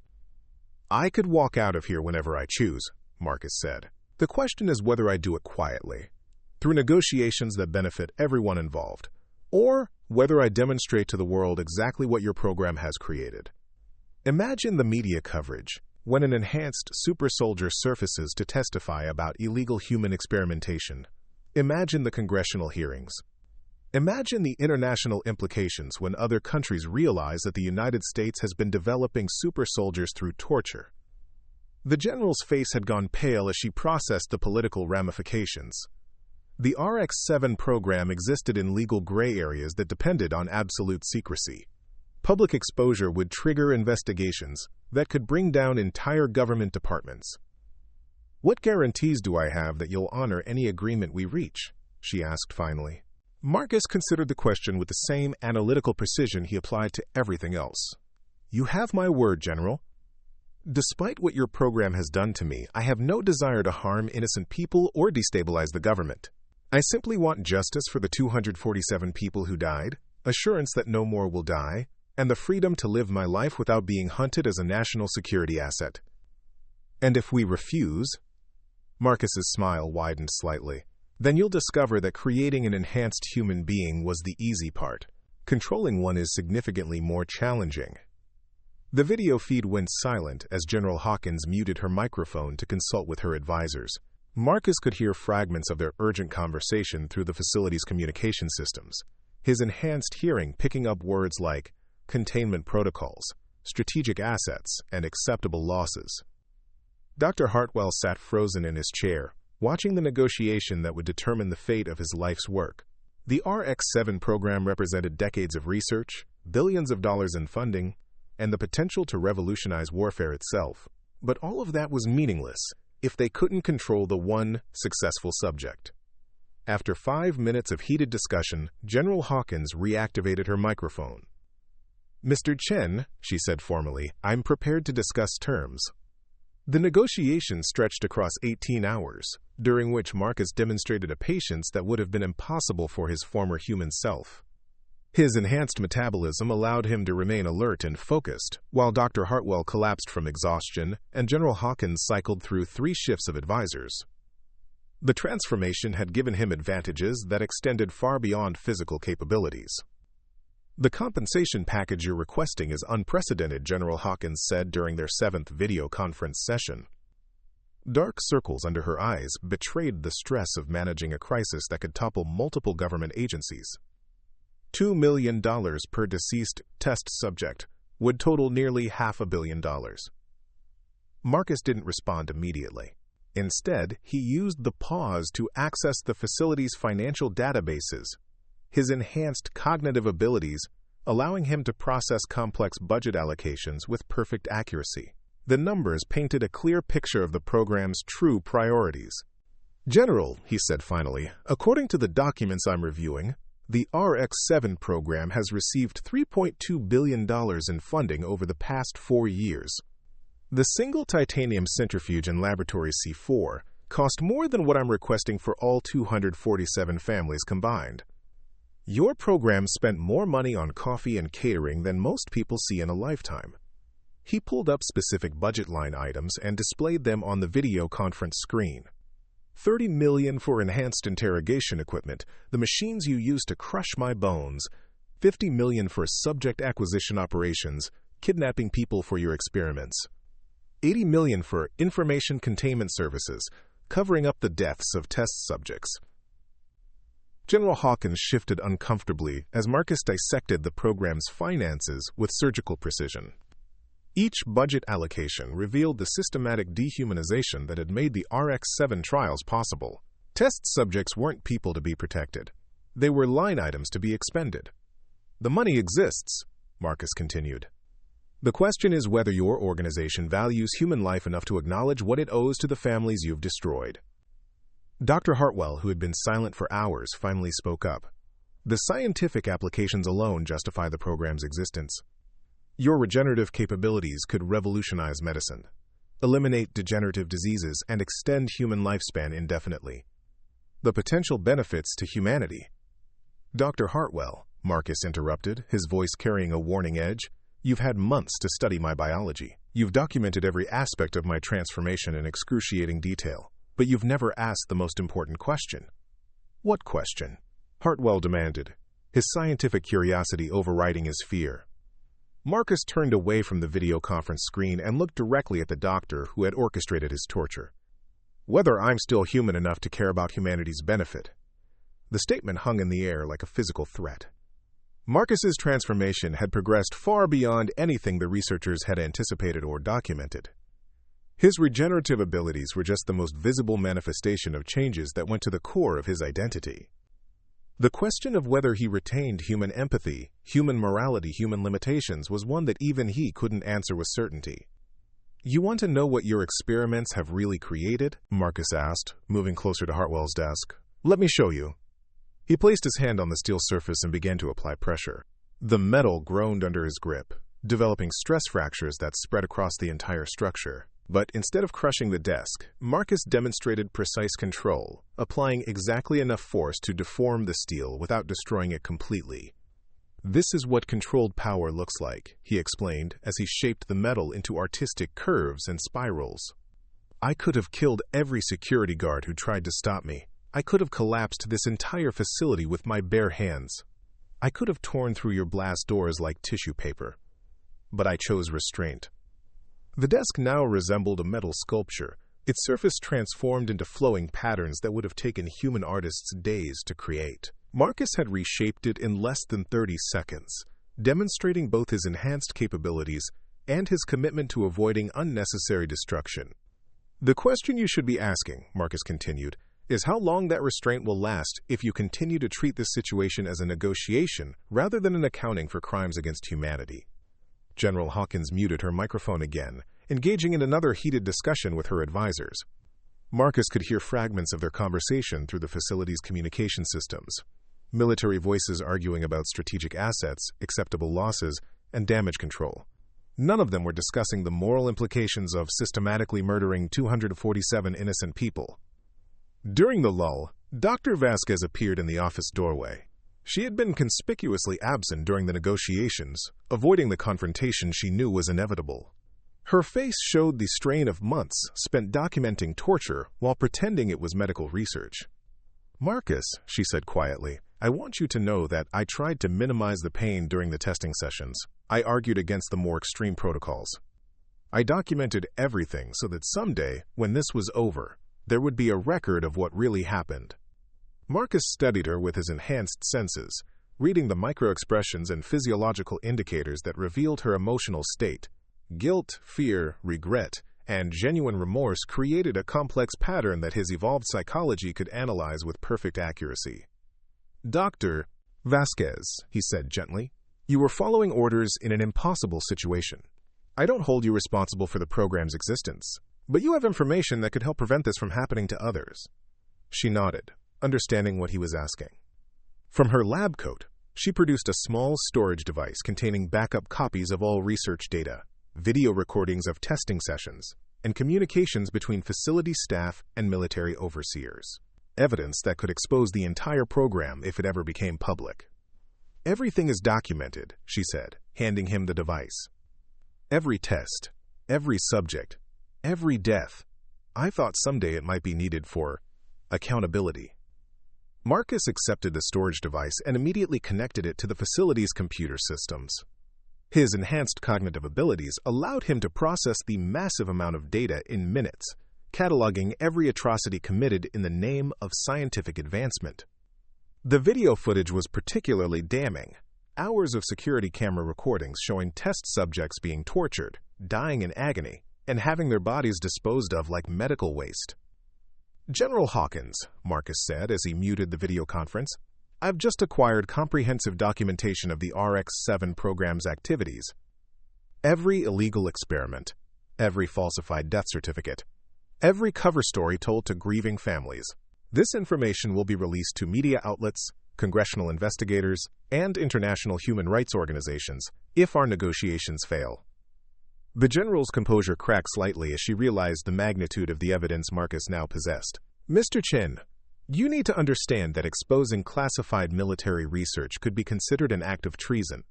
"I could walk out of here whenever I choose," Marcus said. "The question is whether I do it quietly, through negotiations that benefit everyone involved, or whether I demonstrate to the world exactly what your program has created. Imagine the media coverage when an enhanced super soldier surfaces to testify about illegal human experimentation. Imagine the congressional hearings. Imagine the international implications when other countries realize that the United States has been developing super soldiers through torture." The general's face had gone pale as she processed the political ramifications. The RX-7 program existed in legal gray areas that depended on absolute secrecy. Public exposure would trigger investigations that could bring down entire government departments. "What guarantees do I have that you'll honor any agreement we reach?" she asked finally. Marcus considered the question with the same analytical precision he applied to everything else. "You have my word, General. Despite what your program has done to me, I have no desire to harm innocent people or destabilize the government. I simply want justice for the 247 people who died, assurance that no more will die, and the freedom to live my life without being hunted as a national security asset. And if we refuse," Marcus's smile widened slightly, "then you'll discover that creating an enhanced human being was the easy part. Controlling one is significantly more challenging." The video feed went silent as General Hawkins muted her microphone to consult with her advisors. Marcus could hear fragments of their urgent conversation through the facility's communication systems, his enhanced hearing picking up words like containment protocols, strategic assets, and acceptable losses. Dr. Hartwell sat frozen in his chair, watching the negotiation that would determine the fate of his life's work. The RX-7 program represented decades of research, billions of dollars in funding, and the potential to revolutionize warfare itself. But all of that was meaningless if they couldn't control the one successful subject. After 5 minutes of heated discussion, General Hawkins reactivated her microphone. "Mr. Chen," she said formally, "I'm prepared to discuss terms." The negotiation stretched across 18 hours, during which Marcus demonstrated a patience that would have been impossible for his former human self. His enhanced metabolism allowed him to remain alert and focused, while Dr. Hartwell collapsed from exhaustion and General Hawkins cycled through 3 shifts of advisors. The transformation had given him advantages that extended far beyond physical capabilities. "The compensation package you're requesting is unprecedented," General Hawkins said during their 7th video conference session. Dark circles under her eyes betrayed the stress of managing a crisis that could topple multiple government agencies. $2 million per deceased test subject would total nearly $500 million. Marcus didn't respond immediately. Instead, he used the pause to access the facility's financial databases, his enhanced cognitive abilities allowing him to process complex budget allocations with perfect accuracy. The numbers painted a clear picture of the program's true priorities. "General," he said finally, "according to the documents I'm reviewing, the RX-7 program has received $3.2 billion in funding over the past 4 years. The single titanium centrifuge in Laboratory C4 cost more than what I'm requesting for all 247 families combined. Your program spent more money on coffee and catering than most people see in a lifetime." He pulled up specific budget line items and displayed them on the video conference screen. $30 million for enhanced interrogation equipment, the machines you use to crush my bones. $50 million for subject acquisition operations, kidnapping people for your experiments. $80 million for information containment services, covering up the deaths of test subjects. General Hawkins shifted uncomfortably as Marcus dissected the program's finances with surgical precision. Each budget allocation revealed the systematic dehumanization that had made the RX-7 trials possible. Test subjects weren't people to be protected. They were line items to be expended. "The money exists," Marcus continued. "The question is whether your organization values human life enough to acknowledge what it owes to the families you've destroyed." Dr. Hartwell, who had been silent for hours, finally spoke up. "The scientific applications alone justify the program's existence. Your regenerative capabilities could revolutionize medicine, eliminate degenerative diseases, and extend human lifespan indefinitely. The potential benefits to humanity." "Dr. Hartwell," Marcus interrupted, his voice carrying a warning edge, "you've had months to study my biology. You've documented every aspect of my transformation in excruciating detail, but you've never asked the most important question." "What question?" Hartwell demanded, his scientific curiosity overriding his fear. Marcus turned away from the video conference screen and looked directly at the doctor who had orchestrated his torture. "Whether I'm still human enough to care about humanity's benefit." The statement hung in the air like a physical threat. Marcus's transformation had progressed far beyond anything the researchers had anticipated or documented. His regenerative abilities were just the most visible manifestation of changes that went to the core of his identity. The question of whether he retained human empathy, human morality, human limitations was one that even he couldn't answer with certainty. You want to know what your experiments have really created? Marcus asked, moving closer to Hartwell's desk. Let me show you. He placed his hand on the steel surface and began to apply pressure. The metal groaned under his grip, developing stress fractures that spread across the entire structure. But instead of crushing the desk, Marcus demonstrated precise control, applying exactly enough force to deform the steel without destroying it completely. This is what controlled power looks like, he explained as he shaped the metal into artistic curves and spirals. I could have killed every security guard who tried to stop me. I could have collapsed this entire facility with my bare hands. I could have torn through your blast doors like tissue paper. But I chose restraint. The desk now resembled a metal sculpture, its surface transformed into flowing patterns that would have taken human artists days to create. Marcus had reshaped it in less than 30 seconds, demonstrating both his enhanced capabilities and his commitment to avoiding unnecessary destruction. The question you should be asking, Marcus continued, is how long that restraint will last if you continue to treat this situation as a negotiation rather than an accounting for crimes against humanity. General Hawkins muted her microphone again, engaging in another heated discussion with her advisors. Marcus could hear fragments of their conversation through the facility's communication systems. Military voices arguing about strategic assets, acceptable losses, and damage control. None of them were discussing the moral implications of systematically murdering 247 innocent people. During the lull, Dr. Vasquez appeared in the office doorway. She had been conspicuously absent during the negotiations, avoiding the confrontation she knew was inevitable. Her face showed the strain of months spent documenting torture while pretending it was medical research. Marcus, she said quietly, I want you to know that I tried to minimize the pain during the testing sessions. I argued against the more extreme protocols. I documented everything so that someday, when this was over, there would be a record of what really happened. Marcus studied her with his enhanced senses, reading the micro-expressions and physiological indicators that revealed her emotional state. Guilt, fear, regret, and genuine remorse created a complex pattern that his evolved psychology could analyze with perfect accuracy. Dr. Vasquez, he said gently, you were following orders in an impossible situation. I don't hold you responsible for the program's existence, but you have information that could help prevent this from happening to others. She nodded, understanding what he was asking. From her lab coat, she produced a small storage device containing backup copies of all research data, video recordings of testing sessions, and communications between facility staff and military overseers. Evidence that could expose the entire program if it ever became public. Everything is documented, she said, handing him the device. Every test, every subject, every death. I thought someday it might be needed for accountability. Marcus accepted the storage device and immediately connected it to the facility's computer systems. His enhanced cognitive abilities allowed him to process the massive amount of data in minutes, cataloging every atrocity committed in the name of scientific advancement. The video footage was particularly damning. Hours of security camera recordings showing test subjects being tortured, dying in agony, and having their bodies disposed of like medical waste. General Hawkins, Marcus said as he muted the video conference, I've just acquired comprehensive documentation of the RX-7 program's activities. Every illegal experiment, every falsified death certificate, every cover story told to grieving families. This information will be released to media outlets, congressional investigators, and international human rights organizations if our negotiations fail. The general's composure cracked slightly as she realized the magnitude of the evidence Marcus now possessed. Mr. Chin, you need to understand that exposing classified military research could be considered an act of treason.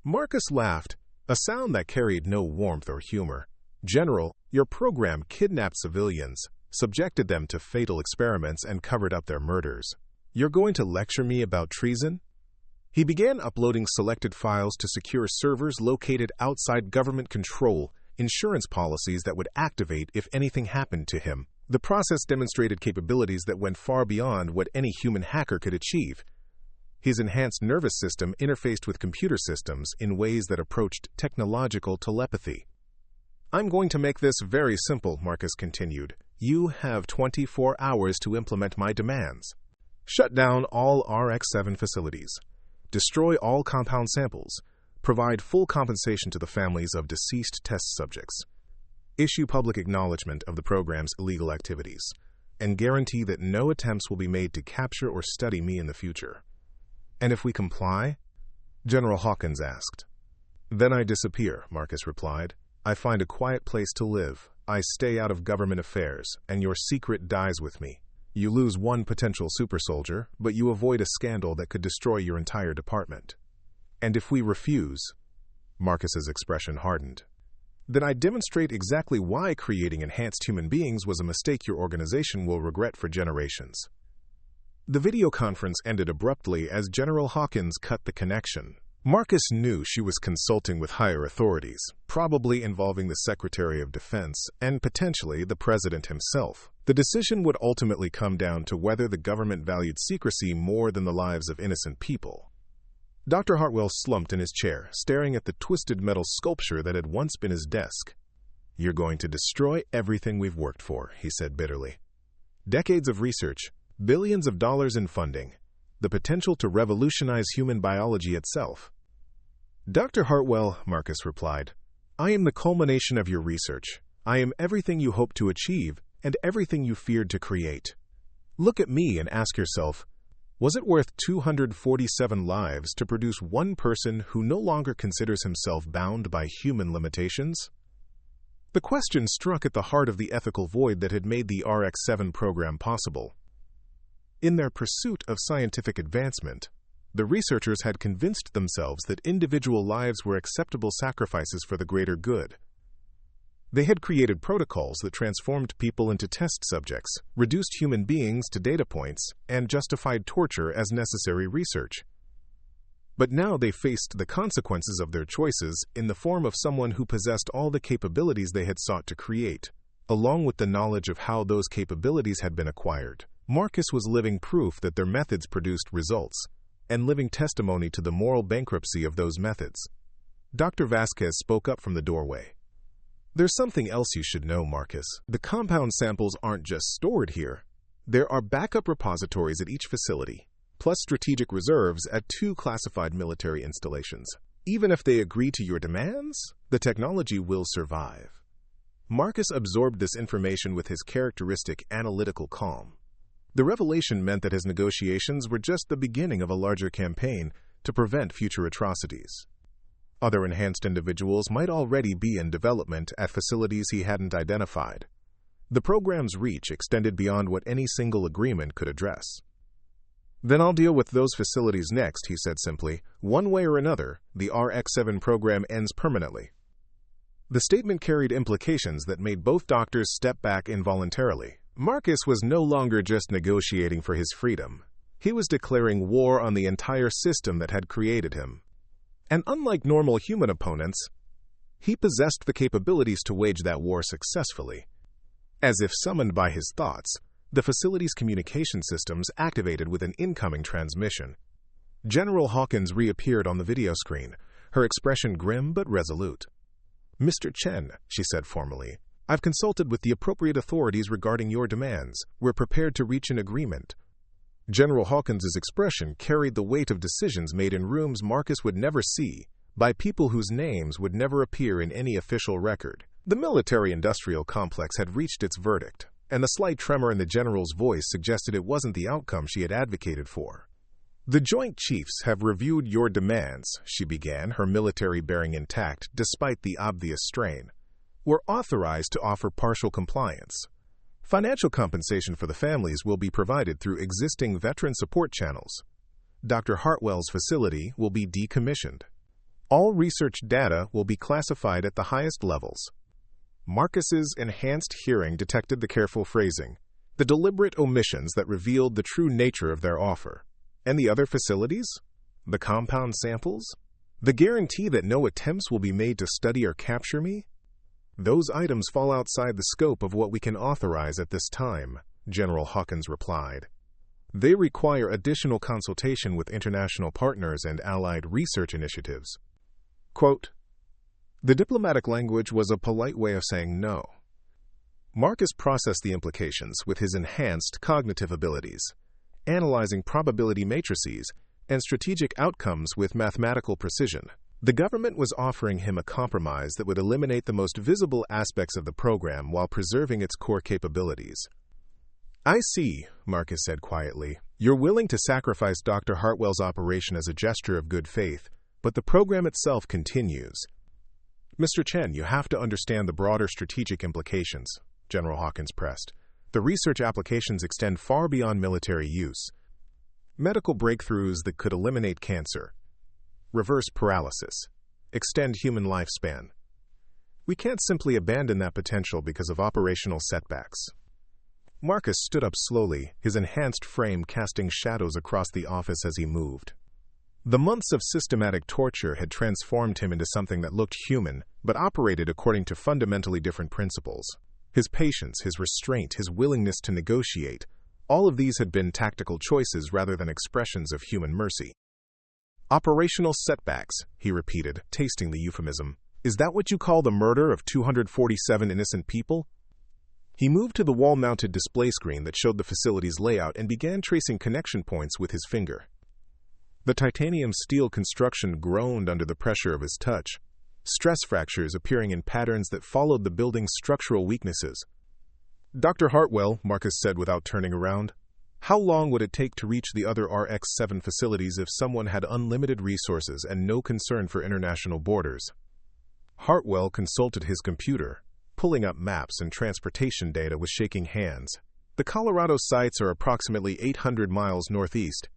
Marcus laughed, a sound that carried no warmth or humor. General, your program kidnapped civilians, subjected them to fatal experiments, and covered up their murders. You're going to lecture me about treason? He began uploading selected files to secure servers located outside government control, insurance policies that would activate if anything happened to him. The process demonstrated capabilities that went far beyond what any human hacker could achieve. His enhanced nervous system interfaced with computer systems in ways that approached technological telepathy. I'm going to make this very simple, Marcus continued. You have 24 hours to implement my demands. Shut down all RX-7 facilities. Destroy all compound samples. Provide full compensation to the families of deceased test subjects. issue public acknowledgement of the program's illegal activities, and guarantee that no attempts will be made to capture or study me in the future. And if we comply? General Hawkins asked. Then I disappear, Marcus replied. I find a quiet place to live. I stay out of government affairs, and your secret dies with me. You lose one potential super soldier, but you avoid a scandal that could destroy your entire department. And if we refuse, Marcus's expression hardened, then I demonstrate exactly why creating enhanced human beings was a mistake your organization will regret for generations. The video conference ended abruptly as General Hawkins cut the connection. Marcus knew she was consulting with higher authorities, probably involving the Secretary of Defense and potentially the President himself. The decision would ultimately come down to whether the government valued secrecy more than the lives of innocent people. Dr. Hartwell slumped in his chair, staring at the twisted metal sculpture that had once been his desk. You're going to destroy everything we've worked for, he said bitterly. Decades of research, billions of dollars in funding, the potential to revolutionize human biology itself. Dr. Hartwell, Marcus replied, I am the culmination of your research. I am everything you hoped to achieve and everything you feared to create. Look at me and ask yourself, was it worth 247 lives to produce one person who no longer considers himself bound by human limitations? The question struck at the heart of the ethical void that had made the RX-7 program possible. In their pursuit of scientific advancement, the researchers had convinced themselves that individual lives were acceptable sacrifices for the greater good. They had created protocols that transformed people into test subjects, reduced human beings to data points, and justified torture as necessary research. But now they faced the consequences of their choices in the form of someone who possessed all the capabilities they had sought to create, along with the knowledge of how those capabilities had been acquired. Marcus was living proof that their methods produced results, and living testimony to the moral bankruptcy of those methods. Dr. Vasquez spoke up from the doorway. There's something else you should know, Marcus. The compound samples aren't just stored here. There are backup repositories at each facility, plus strategic reserves at 2 classified military installations. Even if they agree to your demands, the technology will survive. Marcus absorbed this information with his characteristic analytical calm. The revelation meant that his negotiations were just the beginning of a larger campaign to prevent future atrocities. Other enhanced individuals might already be in development at facilities he hadn't identified. The program's reach extended beyond what any single agreement could address. Then I'll deal with those facilities next, he said simply. One way or another, the RX-7 program ends permanently. The statement carried implications that made both doctors step back involuntarily. Marcus was no longer just negotiating for his freedom. He was declaring war on the entire system that had created him. And unlike normal human opponents, he possessed the capabilities to wage that war successfully. As if summoned by his thoughts, the facility's communication systems activated with an incoming transmission. General Hawkins reappeared on the video screen, her expression grim but resolute. Mr. Chen, she said formally, I've consulted with the appropriate authorities regarding your demands. We're prepared to reach an agreement. General Hawkins's expression carried the weight of decisions made in rooms Marcus would never see, by people whose names would never appear in any official record. The military-industrial complex had reached its verdict, and the slight tremor in the general's voice suggested it wasn't the outcome she had advocated for. The Joint Chiefs have reviewed your demands, she began, her military bearing intact despite the obvious strain. We're authorized to offer partial compliance. Financial compensation for the families will be provided through existing veteran support channels. Dr. Hartwell's facility will be decommissioned. All research data will be classified at the highest levels. Marcus's enhanced hearing detected the careful phrasing, the deliberate omissions that revealed the true nature of their offer. And the other facilities? The compound samples? The guarantee that no attempts will be made to study or capture me? Those items fall outside the scope of what we can authorize at this time, General Hawkins replied. They require additional consultation with international partners and allied research initiatives. Quote, the diplomatic language was a polite way of saying no. Marcus processed the implications with his enhanced cognitive abilities, analyzing probability matrices and strategic outcomes with mathematical precision. The government was offering him a compromise that would eliminate the most visible aspects of the program while preserving its core capabilities. "I see," Marcus said quietly. "You're willing to sacrifice Dr. Hartwell's operation as a gesture of good faith, but the program itself continues." "Mr. Chen, you have to understand the broader strategic implications," General Hawkins pressed. "The research applications extend far beyond military use. Medical breakthroughs that could eliminate cancer, reverse paralysis, extend human lifespan. We can't simply abandon that potential because of operational setbacks." Marcus stood up slowly, his enhanced frame casting shadows across the office as he moved. The months of systematic torture had transformed him into something that looked human, but operated according to fundamentally different principles. His patience, his restraint, his willingness to negotiate, all of these had been tactical choices rather than expressions of human mercy. "Operational setbacks," he repeated, tasting the euphemism. "Is that what you call the murder of 247 innocent people?" He moved to the wall-mounted display screen that showed the facility's layout and began tracing connection points with his finger. The titanium steel construction groaned under the pressure of his touch, stress fractures appearing in patterns that followed the building's structural weaknesses. "Dr. Hartwell," Marcus said without turning around, "how long would it take to reach the other RX-7 facilities if someone had unlimited resources and no concern for international borders?" Hartwell consulted his computer, pulling up maps and transportation data with shaking hands. "The Colorado sites are approximately 800 miles northeast.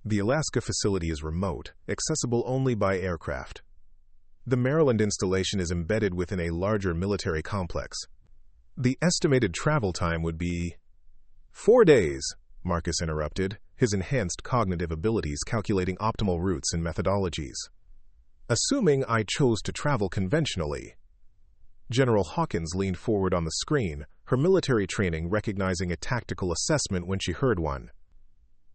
The Alaska facility is remote, accessible only by aircraft. The Maryland installation is embedded within a larger military complex. The estimated travel time would be—" "4 days," Marcus interrupted, his enhanced cognitive abilities calculating optimal routes and methodologies. "Assuming I chose to travel conventionally." General Hawkins leaned forward on the screen, her military training recognizing a tactical assessment when she heard one.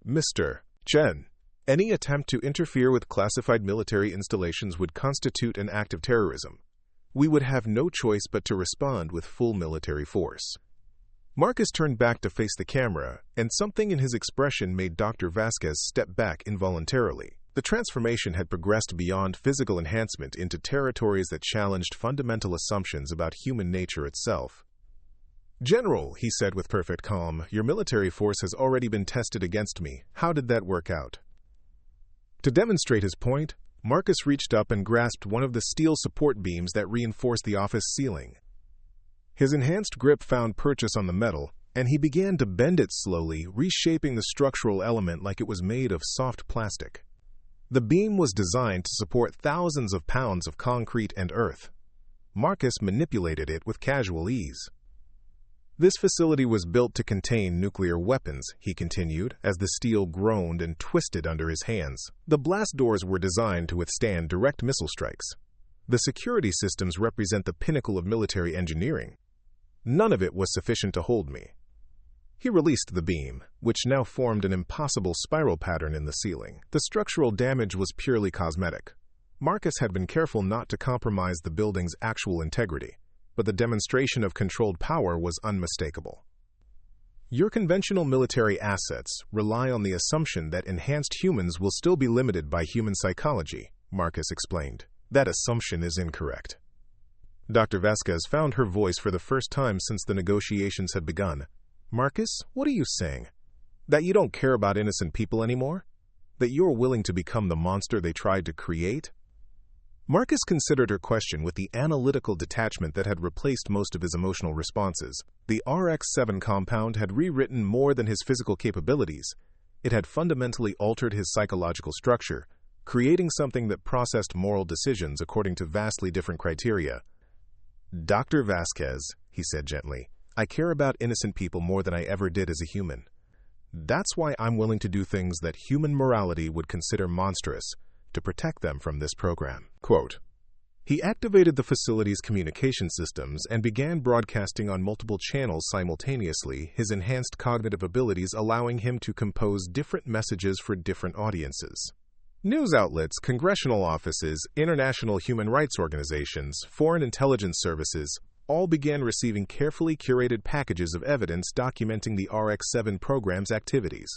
"Mr. Chen, any attempt to interfere with classified military installations would constitute an act of terrorism. We would have no choice but to respond with full military force." Marcus turned back to face the camera, and something in his expression made Dr. Vasquez step back involuntarily. The transformation had progressed beyond physical enhancement into territories that challenged fundamental assumptions about human nature itself. "General," he said with perfect calm, "your military force has already been tested against me. How did that work out?" To demonstrate his point, Marcus reached up and grasped one of the steel support beams that reinforced the office ceiling. His enhanced grip found purchase on the metal, and he began to bend it slowly, reshaping the structural element like it was made of soft plastic. The beam was designed to support thousands of pounds of concrete and earth. Marcus manipulated it with casual ease. "This facility was built to contain nuclear weapons," he continued, as the steel groaned and twisted under his hands. "The blast doors were designed to withstand direct missile strikes. The security systems represent the pinnacle of military engineering. None of it was sufficient to hold me." He released the beam, which now formed an impossible spiral pattern in the ceiling. The structural damage was purely cosmetic. Marcus had been careful not to compromise the building's actual integrity, but the demonstration of controlled power was unmistakable. "Your conventional military assets rely on the assumption that enhanced humans will still be limited by human psychology," Marcus explained. "That assumption is incorrect." Dr. Vasquez found her voice for the first time since the negotiations had begun. "Marcus, what are you saying? That you don't care about innocent people anymore? That you're willing to become the monster they tried to create?" Marcus considered her question with the analytical detachment that had replaced most of his emotional responses. The RX-7 compound had rewritten more than his physical capabilities. It had fundamentally altered his psychological structure, creating something that processed moral decisions according to vastly different criteria. "Dr. Vasquez," he said gently, "I care about innocent people more than I ever did as a human. That's why I'm willing to do things that human morality would consider monstrous, to protect them from this program." Quote. He activated the facility's communication systems and began broadcasting on multiple channels simultaneously, his enhanced cognitive abilities allowing him to compose different messages for different audiences. News outlets, congressional offices, international human rights organizations, foreign intelligence services, all began receiving carefully curated packages of evidence documenting the RX-7 program's activities.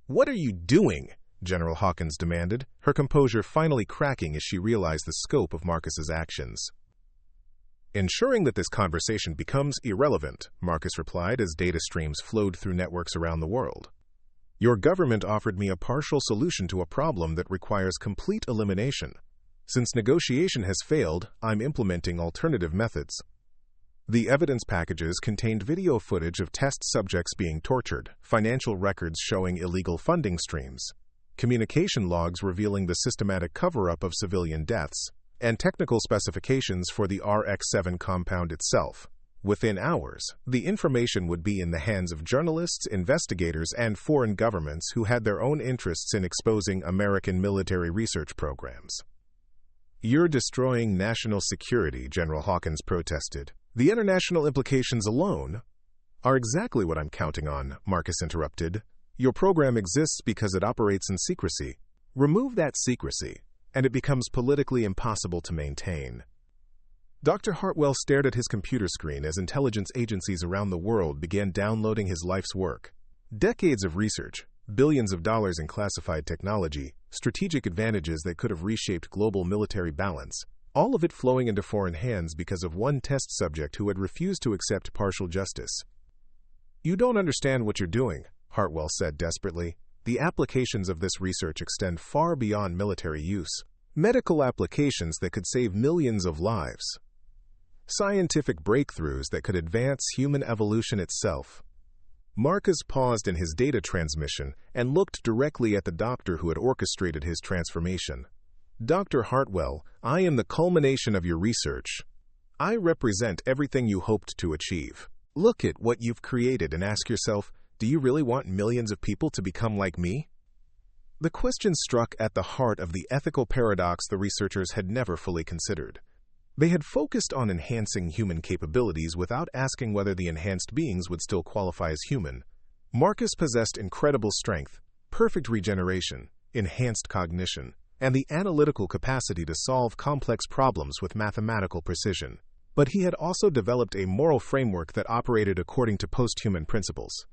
"What are you doing?" General Hawkins demanded, her composure finally cracking as she realized the scope of Marcus's actions. Ensuring that this conversation becomes irrelevant, Marcus replied as data streams flowed through networks around the world. Your government offered me a partial solution to a problem that requires complete elimination. Since negotiation has failed, I'm implementing alternative methods. The evidence packages contained video footage of test subjects being tortured, financial records showing illegal funding streams, communication logs revealing the systematic cover-up of civilian deaths, and technical specifications for the RX-7 compound itself. Within hours, the information would be in the hands of journalists, investigators, and foreign governments who had their own interests in exposing American military research programs. You're destroying national security, General Hawkins protested. The international implications alone are exactly what I'm counting on, Marcus interrupted. Your program exists because it operates in secrecy. Remove that secrecy, and it becomes politically impossible to maintain. Dr. Hartwell stared at his computer screen as intelligence agencies around the world began downloading his life's work. Decades of research, billions of dollars in classified technology, strategic advantages that could have reshaped global military balance, all of it flowing into foreign hands because of one test subject who had refused to accept partial justice. You don't understand what you're doing, Hartwell said desperately. The applications of this research extend far beyond military use. Medical applications that could save millions of lives. Scientific breakthroughs that could advance human evolution itself. Marcus paused in his data transmission and looked directly at the doctor who had orchestrated his transformation. Dr. Hartwell, I am the culmination of your research. I represent everything you hoped to achieve. Look at what you've created and ask yourself, do you really want millions of people to become like me? The question struck at the heart of the ethical paradox the researchers had never fully considered. They had focused on enhancing human capabilities without asking whether the enhanced beings would still qualify as human. Marcus possessed incredible strength, perfect regeneration, enhanced cognition, and the analytical capacity to solve complex problems with mathematical precision. But he had also developed a moral framework that operated according to post-human principles.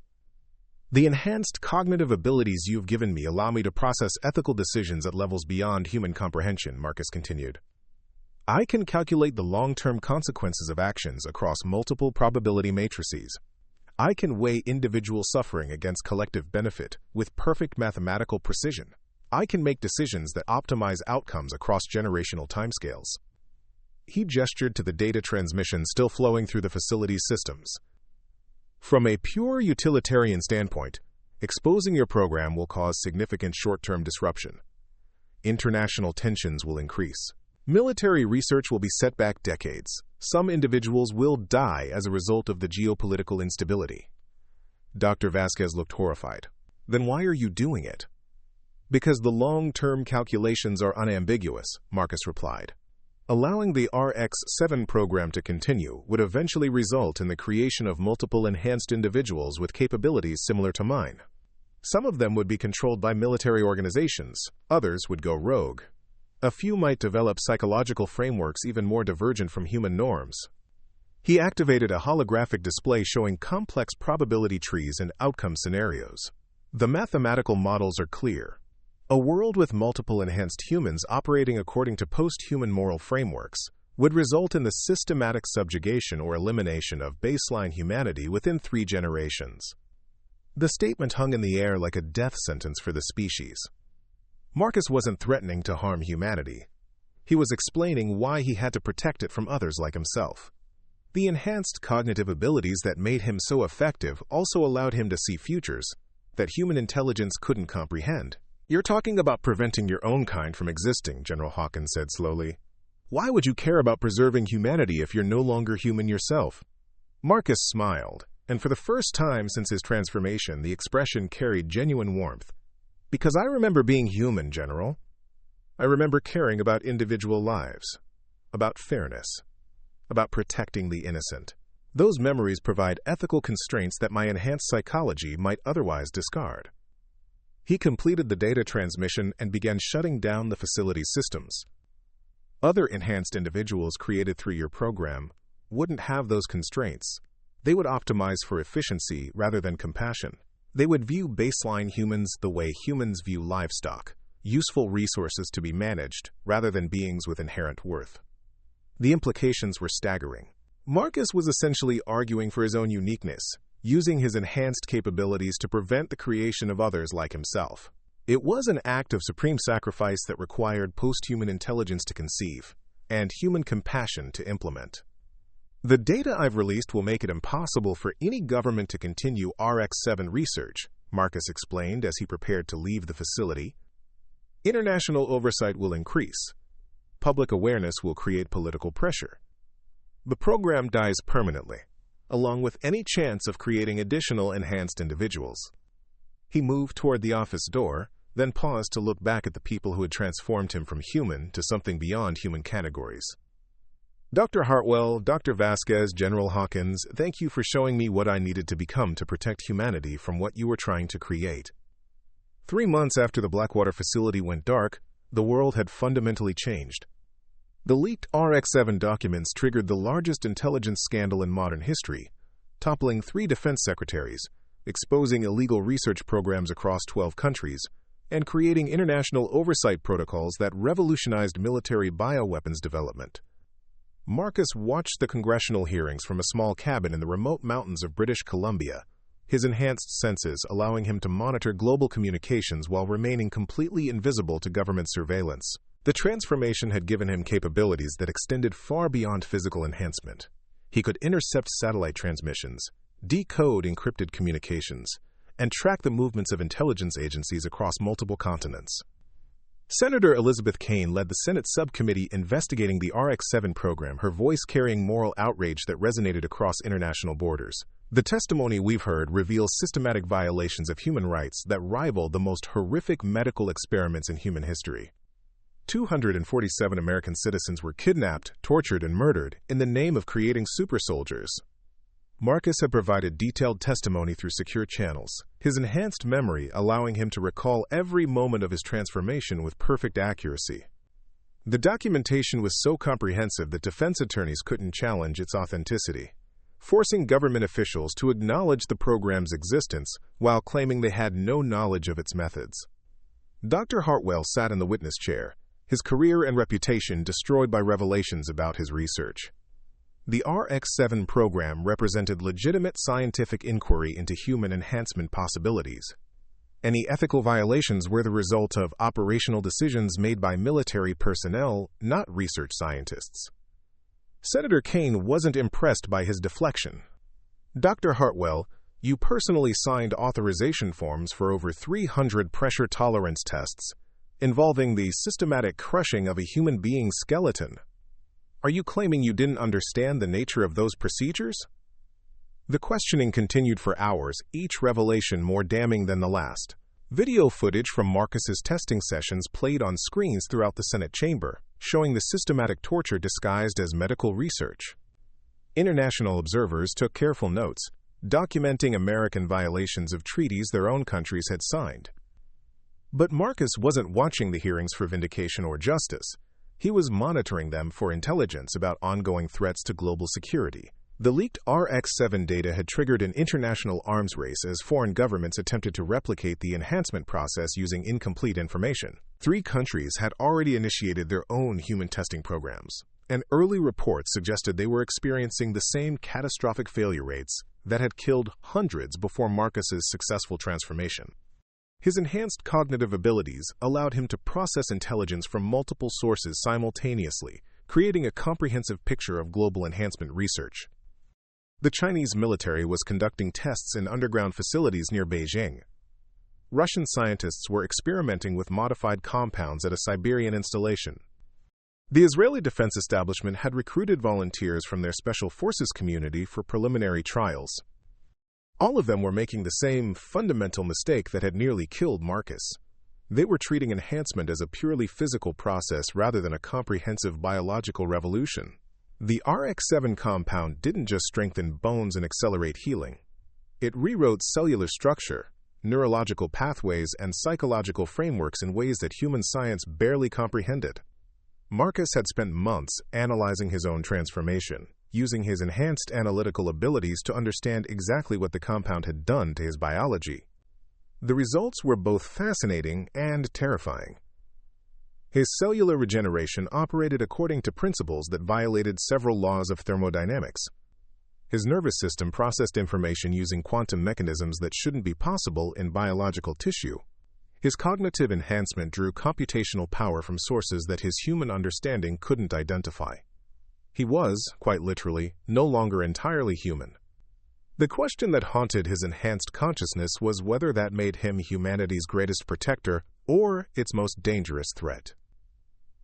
The enhanced cognitive abilities you've given me allow me to process ethical decisions at levels beyond human comprehension, Marcus continued. I can calculate the long-term consequences of actions across multiple probability matrices. I can weigh individual suffering against collective benefit with perfect mathematical precision. I can make decisions that optimize outcomes across generational timescales. He gestured to the data transmission still flowing through the facility's systems. From a pure utilitarian standpoint, exposing your program will cause significant short-term disruption. International tensions will increase. Military research will be set back decades. Some individuals will die as a result of the geopolitical instability. Dr. Vasquez looked horrified. Then why are you doing it? Because the long-term calculations are unambiguous, Marcus replied. Allowing the RX-7 program to continue would eventually result in the creation of multiple enhanced individuals with capabilities similar to mine. Some of them would be controlled by military organizations, others would go rogue. A few might develop psychological frameworks even more divergent from human norms. He activated a holographic display showing complex probability trees and outcome scenarios. The mathematical models are clear. A world with multiple enhanced humans operating according to post-human moral frameworks would result in the systematic subjugation or elimination of baseline humanity within 3 generations. The statement hung in the air like a death sentence for the species. Marcus wasn't threatening to harm humanity. He was explaining why he had to protect it from others like himself. The enhanced cognitive abilities that made him so effective also allowed him to see futures that human intelligence couldn't comprehend. You're talking about preventing your own kind from existing, General Hawkins said slowly. Why would you care about preserving humanity if you're no longer human yourself? Marcus smiled, and for the first time since his transformation, the expression carried genuine warmth. Because I remember being human, General. I remember caring about individual lives, about fairness, about protecting the innocent. Those memories provide ethical constraints that my enhanced psychology might otherwise discard. He completed the data transmission and began shutting down the facility's systems. Other enhanced individuals created through your program wouldn't have those constraints. They would optimize for efficiency rather than compassion. They would view baseline humans the way humans view livestock, useful resources to be managed rather than beings with inherent worth. The implications were staggering. Marcus was essentially arguing for his own uniqueness, using his enhanced capabilities to prevent the creation of others like himself. It was an act of supreme sacrifice that required post-human intelligence to conceive and human compassion to implement. The data I've released will make it impossible for any government to continue RX-7 research, Marcus explained as he prepared to leave the facility. International oversight will increase. Public awareness will create political pressure. The program dies permanently, along with any chance of creating additional enhanced individuals. He moved toward the office door, then paused to look back at the people who had transformed him from human to something beyond human categories. Dr. Hartwell, Dr. Vasquez, General Hawkins, thank you for showing me what I needed to become to protect humanity from what you were trying to create. 3 months after the Blackwater facility went dark, the world had fundamentally changed. The leaked RX-7 documents triggered the largest intelligence scandal in modern history, toppling 3 defense secretaries, exposing illegal research programs across 12 countries, and creating international oversight protocols that revolutionized military bioweapons development. Marcus watched the congressional hearings from a small cabin in the remote mountains of British Columbia, his enhanced senses allowing him to monitor global communications while remaining completely invisible to government surveillance. The transformation had given him capabilities that extended far beyond physical enhancement. He could intercept satellite transmissions, decode encrypted communications, and track the movements of intelligence agencies across multiple continents. Senator Elizabeth Kane led the Senate subcommittee investigating the RX-7 program, her voice carrying moral outrage that resonated across international borders. The testimony we've heard reveals systematic violations of human rights that rival the most horrific medical experiments in human history. 247 American citizens were kidnapped, tortured, and murdered in the name of creating super soldiers. Marcus had provided detailed testimony through secure channels, his enhanced memory allowing him to recall every moment of his transformation with perfect accuracy. The documentation was so comprehensive that defense attorneys couldn't challenge its authenticity, forcing government officials to acknowledge the program's existence while claiming they had no knowledge of its methods. Dr. Hartwell sat in the witness chair, his career and reputation destroyed by revelations about his research. The RX-7 program represented legitimate scientific inquiry into human enhancement possibilities. Any ethical violations were the result of operational decisions made by military personnel, not research scientists. Senator Kane wasn't impressed by his deflection. Dr. Hartwell, you personally signed authorization forms for over 300 pressure tolerance tests involving the systematic crushing of a human being's skeleton. Are you claiming you didn't understand the nature of those procedures? The questioning continued for hours, each revelation more damning than the last. Video footage from Marcus's testing sessions played on screens throughout the Senate chamber, showing the systematic torture disguised as medical research. International observers took careful notes, documenting American violations of treaties their own countries had signed. But Marcus wasn't watching the hearings for vindication or justice. He was monitoring them for intelligence about ongoing threats to global security. The leaked RX-7 data had triggered an international arms race as foreign governments attempted to replicate the enhancement process using incomplete information. 3 countries had already initiated their own human testing programs, and early reports suggested they were experiencing the same catastrophic failure rates that had killed hundreds before Marcus's successful transformation. His enhanced cognitive abilities allowed him to process intelligence from multiple sources simultaneously, creating a comprehensive picture of global enhancement research. The Chinese military was conducting tests in underground facilities near Beijing. Russian scientists were experimenting with modified compounds at a Siberian installation. The Israeli defense establishment had recruited volunteers from their special forces community for preliminary trials. All of them were making the same fundamental mistake that had nearly killed Marcus. They were treating enhancement as a purely physical process rather than a comprehensive biological revolution. The RX-7 compound didn't just strengthen bones and accelerate healing. It rewrote cellular structure, neurological pathways, and psychological frameworks in ways that human science barely comprehended. Marcus had spent months analyzing his own transformation, using his enhanced analytical abilities to understand exactly what the compound had done to his biology. The results were both fascinating and terrifying. His cellular regeneration operated according to principles that violated several laws of thermodynamics. His nervous system processed information using quantum mechanisms that shouldn't be possible in biological tissue. His cognitive enhancement drew computational power from sources that his human understanding couldn't identify. He was, quite literally, no longer entirely human. The question that haunted his enhanced consciousness was whether that made him humanity's greatest protector or its most dangerous threat.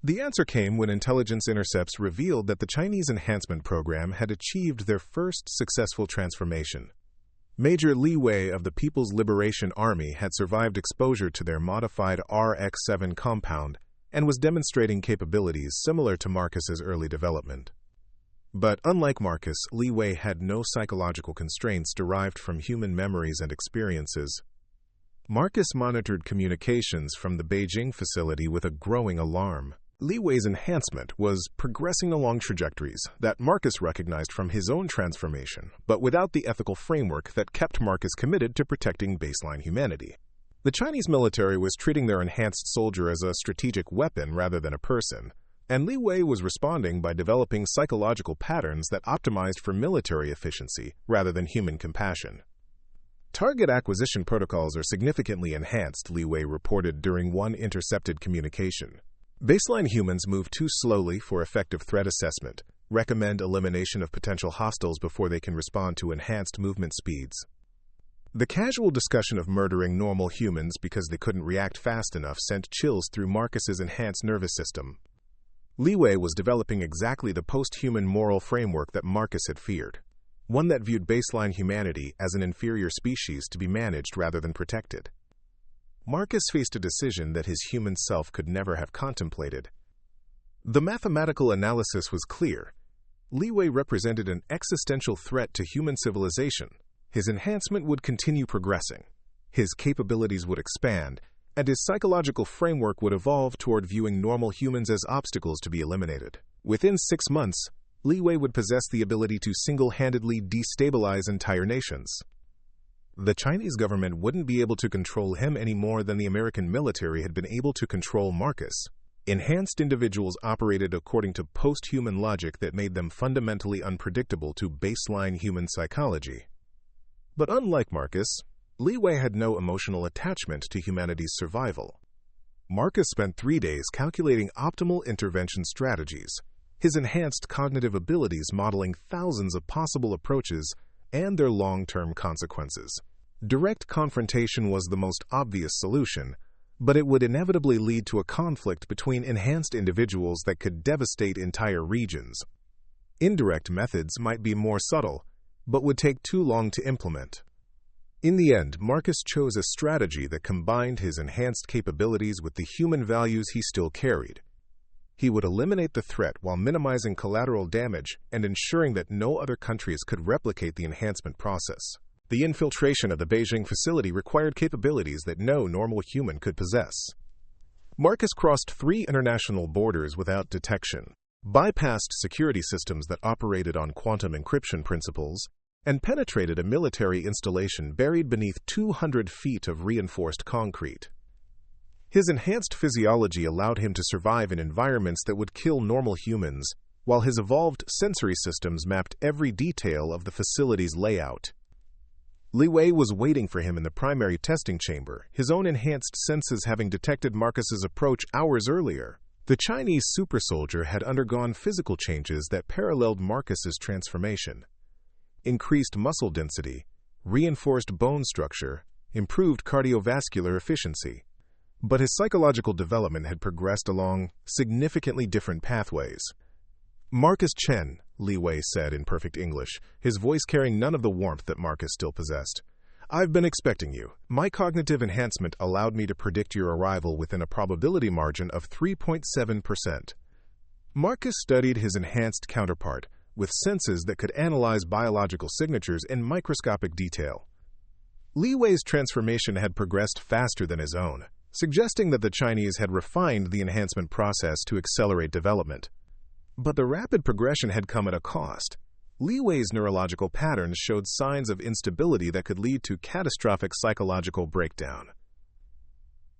The answer came when intelligence intercepts revealed that the Chinese enhancement program had achieved their first successful transformation. Major Li Wei of the People's Liberation Army had survived exposure to their modified RX-7 compound and was demonstrating capabilities similar to Marcus's early development. But unlike Marcus, Li Wei had no psychological constraints derived from human memories and experiences. Marcus monitored communications from the Beijing facility with a growing alarm. Li Wei's enhancement was progressing along trajectories that Marcus recognized from his own transformation, but without the ethical framework that kept Marcus committed to protecting baseline humanity. The Chinese military was treating their enhanced soldier as a strategic weapon rather than a person, and Li Wei was responding by developing psychological patterns that optimized for military efficiency rather than human compassion. Target acquisition protocols are significantly enhanced, Li Wei reported during one intercepted communication. Baseline humans move too slowly for effective threat assessment, recommend elimination of potential hostiles before they can respond to enhanced movement speeds. The casual discussion of murdering normal humans because they couldn't react fast enough sent chills through Marcus's enhanced nervous system. Li Wei was developing exactly the post-human moral framework that Marcus had feared, one that viewed baseline humanity as an inferior species to be managed rather than protected. Marcus faced a decision that his human self could never have contemplated. The mathematical analysis was clear. Li Wei represented an existential threat to human civilization. His enhancement would continue progressing. His capabilities would expand, and his psychological framework would evolve toward viewing normal humans as obstacles to be eliminated. Within 6 months, Li Wei would possess the ability to single-handedly destabilize entire nations. The Chinese government wouldn't be able to control him any more than the American military had been able to control Marcus. Enhanced individuals operated according to post-human logic that made them fundamentally unpredictable to baseline human psychology. But unlike Marcus, Li Wei had no emotional attachment to humanity's survival. Marcus spent 3 days calculating optimal intervention strategies, his enhanced cognitive abilities modeling thousands of possible approaches and their long-term consequences. Direct confrontation was the most obvious solution, but it would inevitably lead to a conflict between enhanced individuals that could devastate entire regions. Indirect methods might be more subtle, but would take too long to implement. In the end, Marcus chose a strategy that combined his enhanced capabilities with the human values he still carried. He would eliminate the threat while minimizing collateral damage and ensuring that no other countries could replicate the enhancement process. The infiltration of the Beijing facility required capabilities that no normal human could possess. Marcus crossed 3 international borders without detection, bypassed security systems that operated on quantum encryption principles, and penetrated a military installation buried beneath 200 feet of reinforced concrete. His enhanced physiology allowed him to survive in environments that would kill normal humans, while his evolved sensory systems mapped every detail of the facility's layout. Li Wei was waiting for him in the primary testing chamber, his own enhanced senses having detected Marcus's approach hours earlier. The Chinese super soldier had undergone physical changes that paralleled Marcus's transformation. Increased muscle density, reinforced bone structure, improved cardiovascular efficiency. But his psychological development had progressed along significantly different pathways. Marcus Chen, Li Wei said in perfect English, his voice carrying none of the warmth that Marcus still possessed. I've been expecting you. My cognitive enhancement allowed me to predict your arrival within a probability margin of 3.7%. Marcus studied his enhanced counterpart, with senses that could analyze biological signatures in microscopic detail. Li Wei's transformation had progressed faster than his own, suggesting that the Chinese had refined the enhancement process to accelerate development. But the rapid progression had come at a cost. Li Wei's neurological patterns showed signs of instability that could lead to catastrophic psychological breakdown.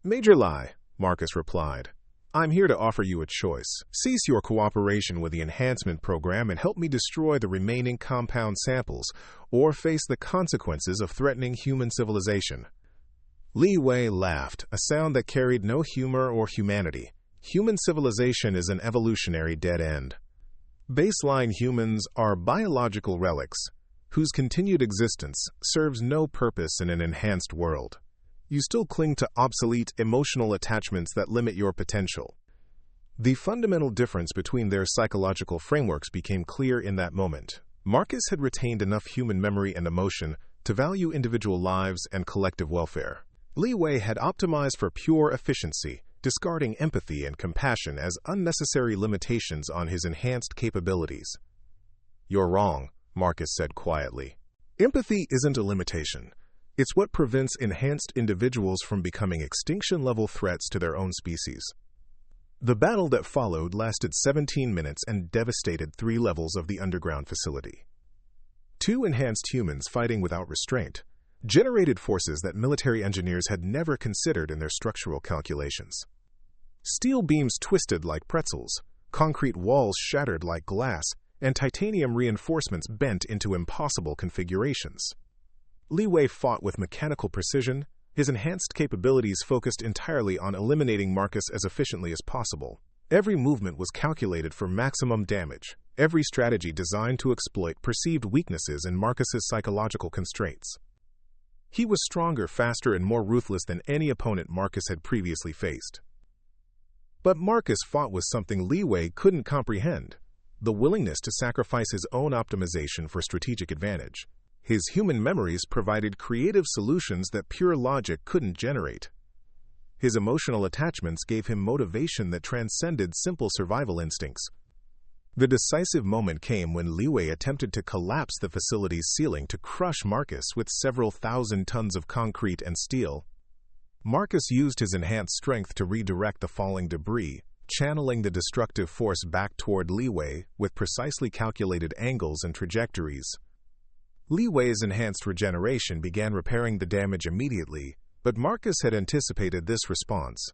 "Major Li," Marcus replied, "I'm here to offer you a choice. Cease your cooperation with the enhancement program and help me destroy the remaining compound samples, or face the consequences of threatening human civilization." Li Wei laughed, a sound that carried no humor or humanity. Human civilization is an evolutionary dead end. Baseline humans are biological relics, whose continued existence serves no purpose in an enhanced world. You still cling to obsolete emotional attachments that limit your potential. The fundamental difference between their psychological frameworks became clear in that moment. Marcus had retained enough human memory and emotion to value individual lives and collective welfare. Li Wei had optimized for pure efficiency, discarding empathy and compassion as unnecessary limitations on his enhanced capabilities. "You're wrong," Marcus said quietly. "Empathy isn't a limitation. It's what prevents enhanced individuals from becoming extinction-level threats to their own species." The battle that followed lasted 17 minutes and devastated 3 levels of the underground facility. 2 enhanced humans fighting without restraint generated forces that military engineers had never considered in their structural calculations. Steel beams twisted like pretzels, concrete walls shattered like glass, and titanium reinforcements bent into impossible configurations. Li Wei fought with mechanical precision, his enhanced capabilities focused entirely on eliminating Marcus as efficiently as possible. Every movement was calculated for maximum damage, every strategy designed to exploit perceived weaknesses in Marcus's psychological constraints. He was stronger, faster, and more ruthless than any opponent Marcus had previously faced. But Marcus fought with something Li Wei couldn't comprehend: the willingness to sacrifice his own optimization for strategic advantage. His human memories provided creative solutions that pure logic couldn't generate. His emotional attachments gave him motivation that transcended simple survival instincts. The decisive moment came when Li Wei attempted to collapse the facility's ceiling to crush Marcus with several thousand tons of concrete and steel. Marcus used his enhanced strength to redirect the falling debris, channeling the destructive force back toward Li Wei with precisely calculated angles and trajectories. Li Wei's enhanced regeneration began repairing the damage immediately, but Marcus had anticipated this response.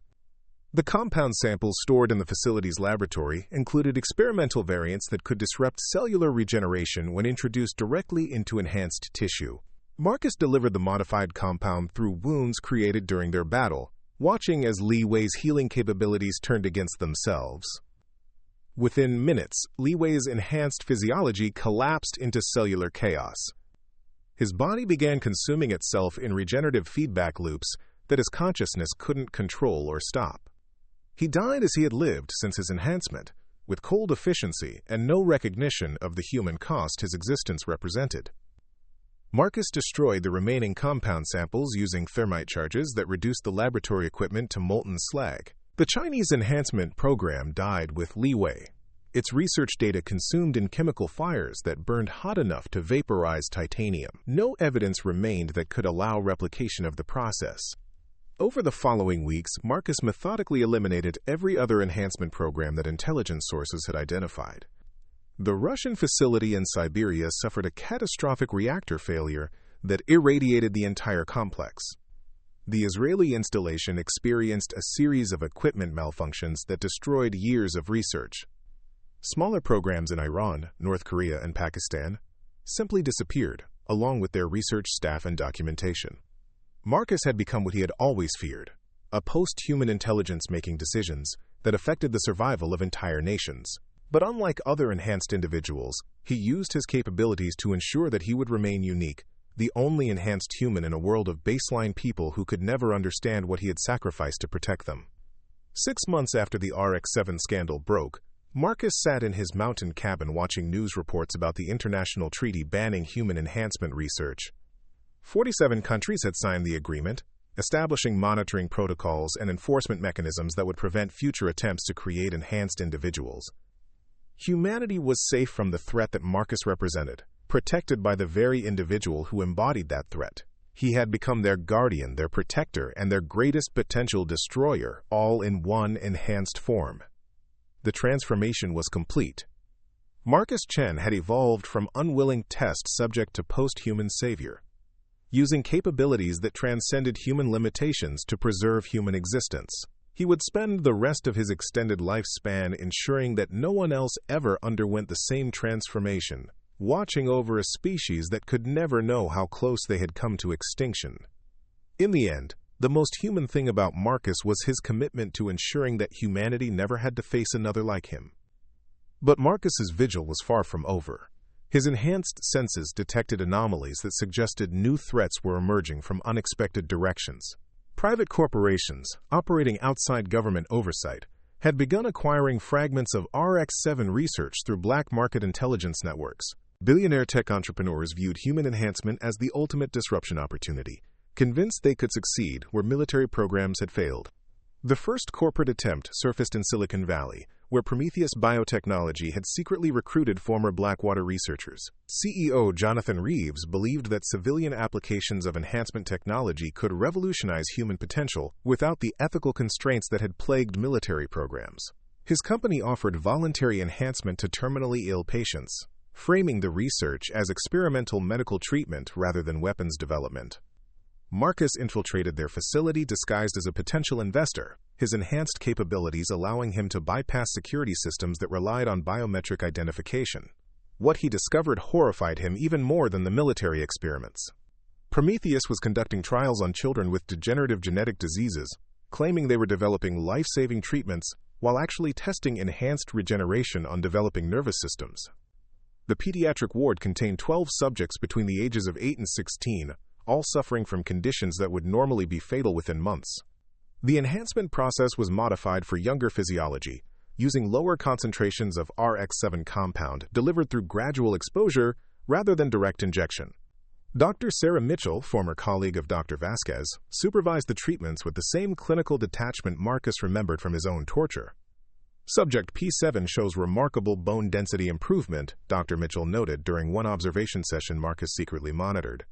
The compound samples stored in the facility's laboratory included experimental variants that could disrupt cellular regeneration when introduced directly into enhanced tissue. Marcus delivered the modified compound through wounds created during their battle, watching as Li Wei's healing capabilities turned against themselves. Within minutes, Li Wei's enhanced physiology collapsed into cellular chaos. His body began consuming itself in regenerative feedback loops that his consciousness couldn't control or stop. He died as he had lived since his enhancement, with cold efficiency and no recognition of the human cost his existence represented. Marcus destroyed the remaining compound samples using thermite charges that reduced the laboratory equipment to molten slag. The Chinese enhancement program died with Li Wei, its research data consumed in chemical fires that burned hot enough to vaporize titanium. No evidence remained that could allow replication of the process. Over the following weeks, Marcus methodically eliminated every other enhancement program that intelligence sources had identified. The Russian facility in Siberia suffered a catastrophic reactor failure that irradiated the entire complex. The Israeli installation experienced a series of equipment malfunctions that destroyed years of research. Smaller programs in Iran, North Korea, and Pakistan simply disappeared, along with their research staff and documentation. Marcus had become what he had always feared: a post-human intelligence making decisions that affected the survival of entire nations. But unlike other enhanced individuals, he used his capabilities to ensure that he would remain unique, the only enhanced human in a world of baseline people who could never understand what he had sacrificed to protect them. 6 months after the RX-7 scandal broke, Marcus sat in his mountain cabin watching news reports about the international treaty banning human enhancement research. 47 countries had signed the agreement, establishing monitoring protocols and enforcement mechanisms that would prevent future attempts to create enhanced individuals. Humanity was safe from the threat that Marcus represented, protected by the very individual who embodied that threat. He had become their guardian, their protector, and their greatest potential destroyer, all in one enhanced form. The transformation was complete. Marcus Chen had evolved from unwilling test subject to post-human savior, using capabilities that transcended human limitations to preserve human existence. He would spend the rest of his extended lifespan ensuring that no one else ever underwent the same transformation, watching over a species that could never know how close they had come to extinction. In the end, the most human thing about Marcus was his commitment to ensuring that humanity never had to face another like him. But Marcus's vigil was far from over. His enhanced senses detected anomalies that suggested new threats were emerging from unexpected directions. Private corporations, operating outside government oversight, had begun acquiring fragments of RX-7 research through black market intelligence networks. Billionaire tech entrepreneurs viewed human enhancement as the ultimate disruption opportunity, convinced they could succeed where military programs had failed. The first corporate attempt surfaced in Silicon Valley, where Prometheus Biotechnology had secretly recruited former Blackwater researchers. CEO Jonathan Reeves believed that civilian applications of enhancement technology could revolutionize human potential without the ethical constraints that had plagued military programs. His company offered voluntary enhancement to terminally ill patients, framing the research as experimental medical treatment rather than weapons development. Marcus infiltrated their facility disguised as a potential investor, his enhanced capabilities allowing him to bypass security systems that relied on biometric identification. What he discovered horrified him even more than the military experiments. Prometheus was conducting trials on children with degenerative genetic diseases, claiming they were developing life-saving treatments while actually testing enhanced regeneration on developing nervous systems. The pediatric ward contained 12 subjects between the ages of 8 and 16, all suffering from conditions that would normally be fatal within months. The enhancement process was modified for younger physiology, using lower concentrations of RX-7 compound delivered through gradual exposure rather than direct injection. Dr. Sarah Mitchell, former colleague of Dr. Vasquez, supervised the treatments with the same clinical detachment Marcus remembered from his own torture. Subject P7 shows remarkable bone density improvement, Dr. Mitchell noted during one observation session Marcus secretly monitored.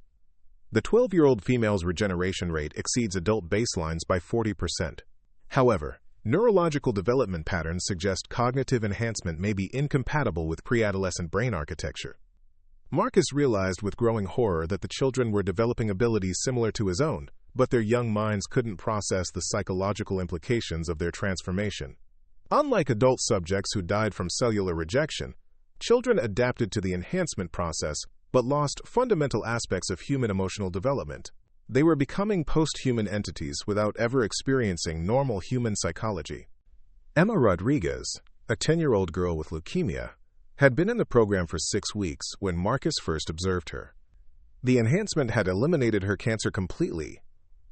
The 12-year-old female's regeneration rate exceeds adult baselines by 40%. However, neurological development patterns suggest cognitive enhancement may be incompatible with pre-adolescent brain architecture. Marcus realized with growing horror that the children were developing abilities similar to his own, but their young minds couldn't process the psychological implications of their transformation. Unlike adult subjects who died from cellular rejection, children adapted to the enhancement process but lost fundamental aspects of human emotional development. They were becoming post-human entities without ever experiencing normal human psychology. Emma Rodriguez, a 10-year-old girl with leukemia, had been in the program for 6 weeks when Marcus first observed her. The enhancement had eliminated her cancer completely,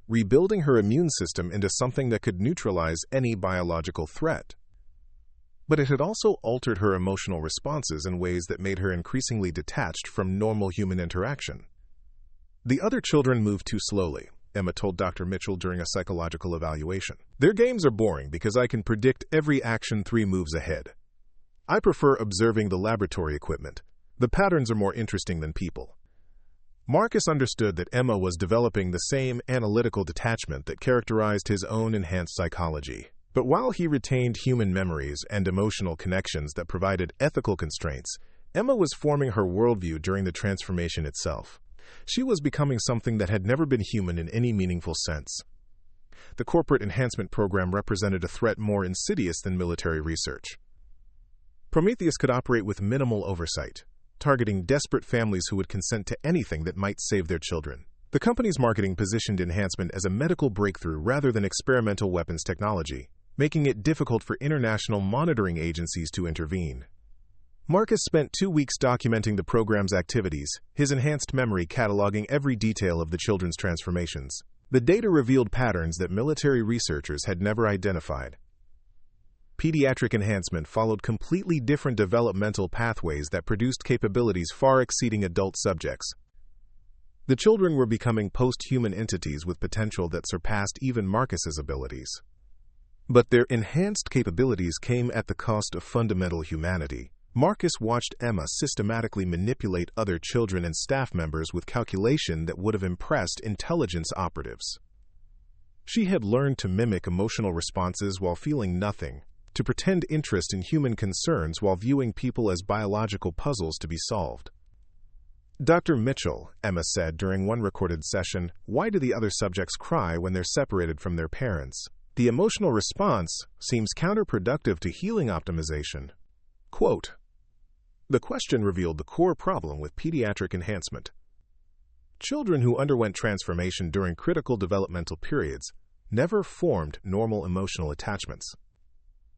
rebuilding her immune system into something that could neutralize any biological threat. But it had also altered her emotional responses in ways that made her increasingly detached from normal human interaction. The other children moved too slowly, Emma told Dr. Mitchell during a psychological evaluation. Their games are boring because I can predict every action 3 moves ahead. I prefer observing the laboratory equipment. The patterns are more interesting than people. Marcus understood that Emma was developing the same analytical detachment that characterized his own enhanced psychology. But while he retained human memories and emotional connections that provided ethical constraints, Emma was forming her worldview during the transformation itself. She was becoming something that had never been human in any meaningful sense. The corporate enhancement program represented a threat more insidious than military research. Prometheus could operate with minimal oversight, targeting desperate families who would consent to anything that might save their children. The company's marketing positioned enhancement as a medical breakthrough rather than experimental weapons technology, making it difficult for international monitoring agencies to intervene. Marcus spent 2 weeks documenting the program's activities, his enhanced memory cataloging every detail of the children's transformations. The data revealed patterns that military researchers had never identified. Pediatric enhancement followed completely different developmental pathways that produced capabilities far exceeding adult subjects. The children were becoming post-human entities with potential that surpassed even Marcus's abilities. But their enhanced capabilities came at the cost of fundamental humanity. Marcus watched Emma systematically manipulate other children and staff members with calculation that would have impressed intelligence operatives. She had learned to mimic emotional responses while feeling nothing, to pretend interest in human concerns while viewing people as biological puzzles to be solved. Dr. Mitchell, Emma said during one recorded session, "Why do the other subjects cry when they're separated from their parents? The emotional response seems counterproductive to healing optimization." Quote, "The question revealed the core problem with pediatric enhancement. Children who underwent transformation during critical developmental periods never formed normal emotional attachments.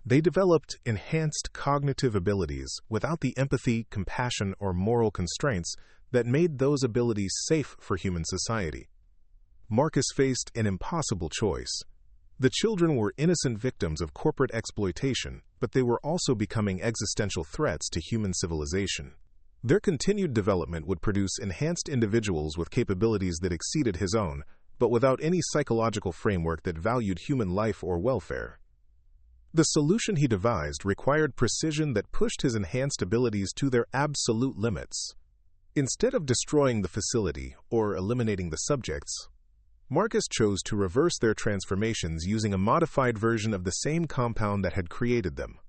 They developed enhanced cognitive abilities without the empathy, compassion, or moral constraints that made those abilities safe for human society. Marcus faced an impossible choice. The children were innocent victims of corporate exploitation, but they were also becoming existential threats to human civilization. Their continued development would produce enhanced individuals with capabilities that exceeded his own, but without any psychological framework that valued human life or welfare. The solution he devised required precision that pushed his enhanced abilities to their absolute limits. Instead of destroying the facility or eliminating the subjects, Marcus chose to reverse their transformations using a modified version of the same compound that had created them.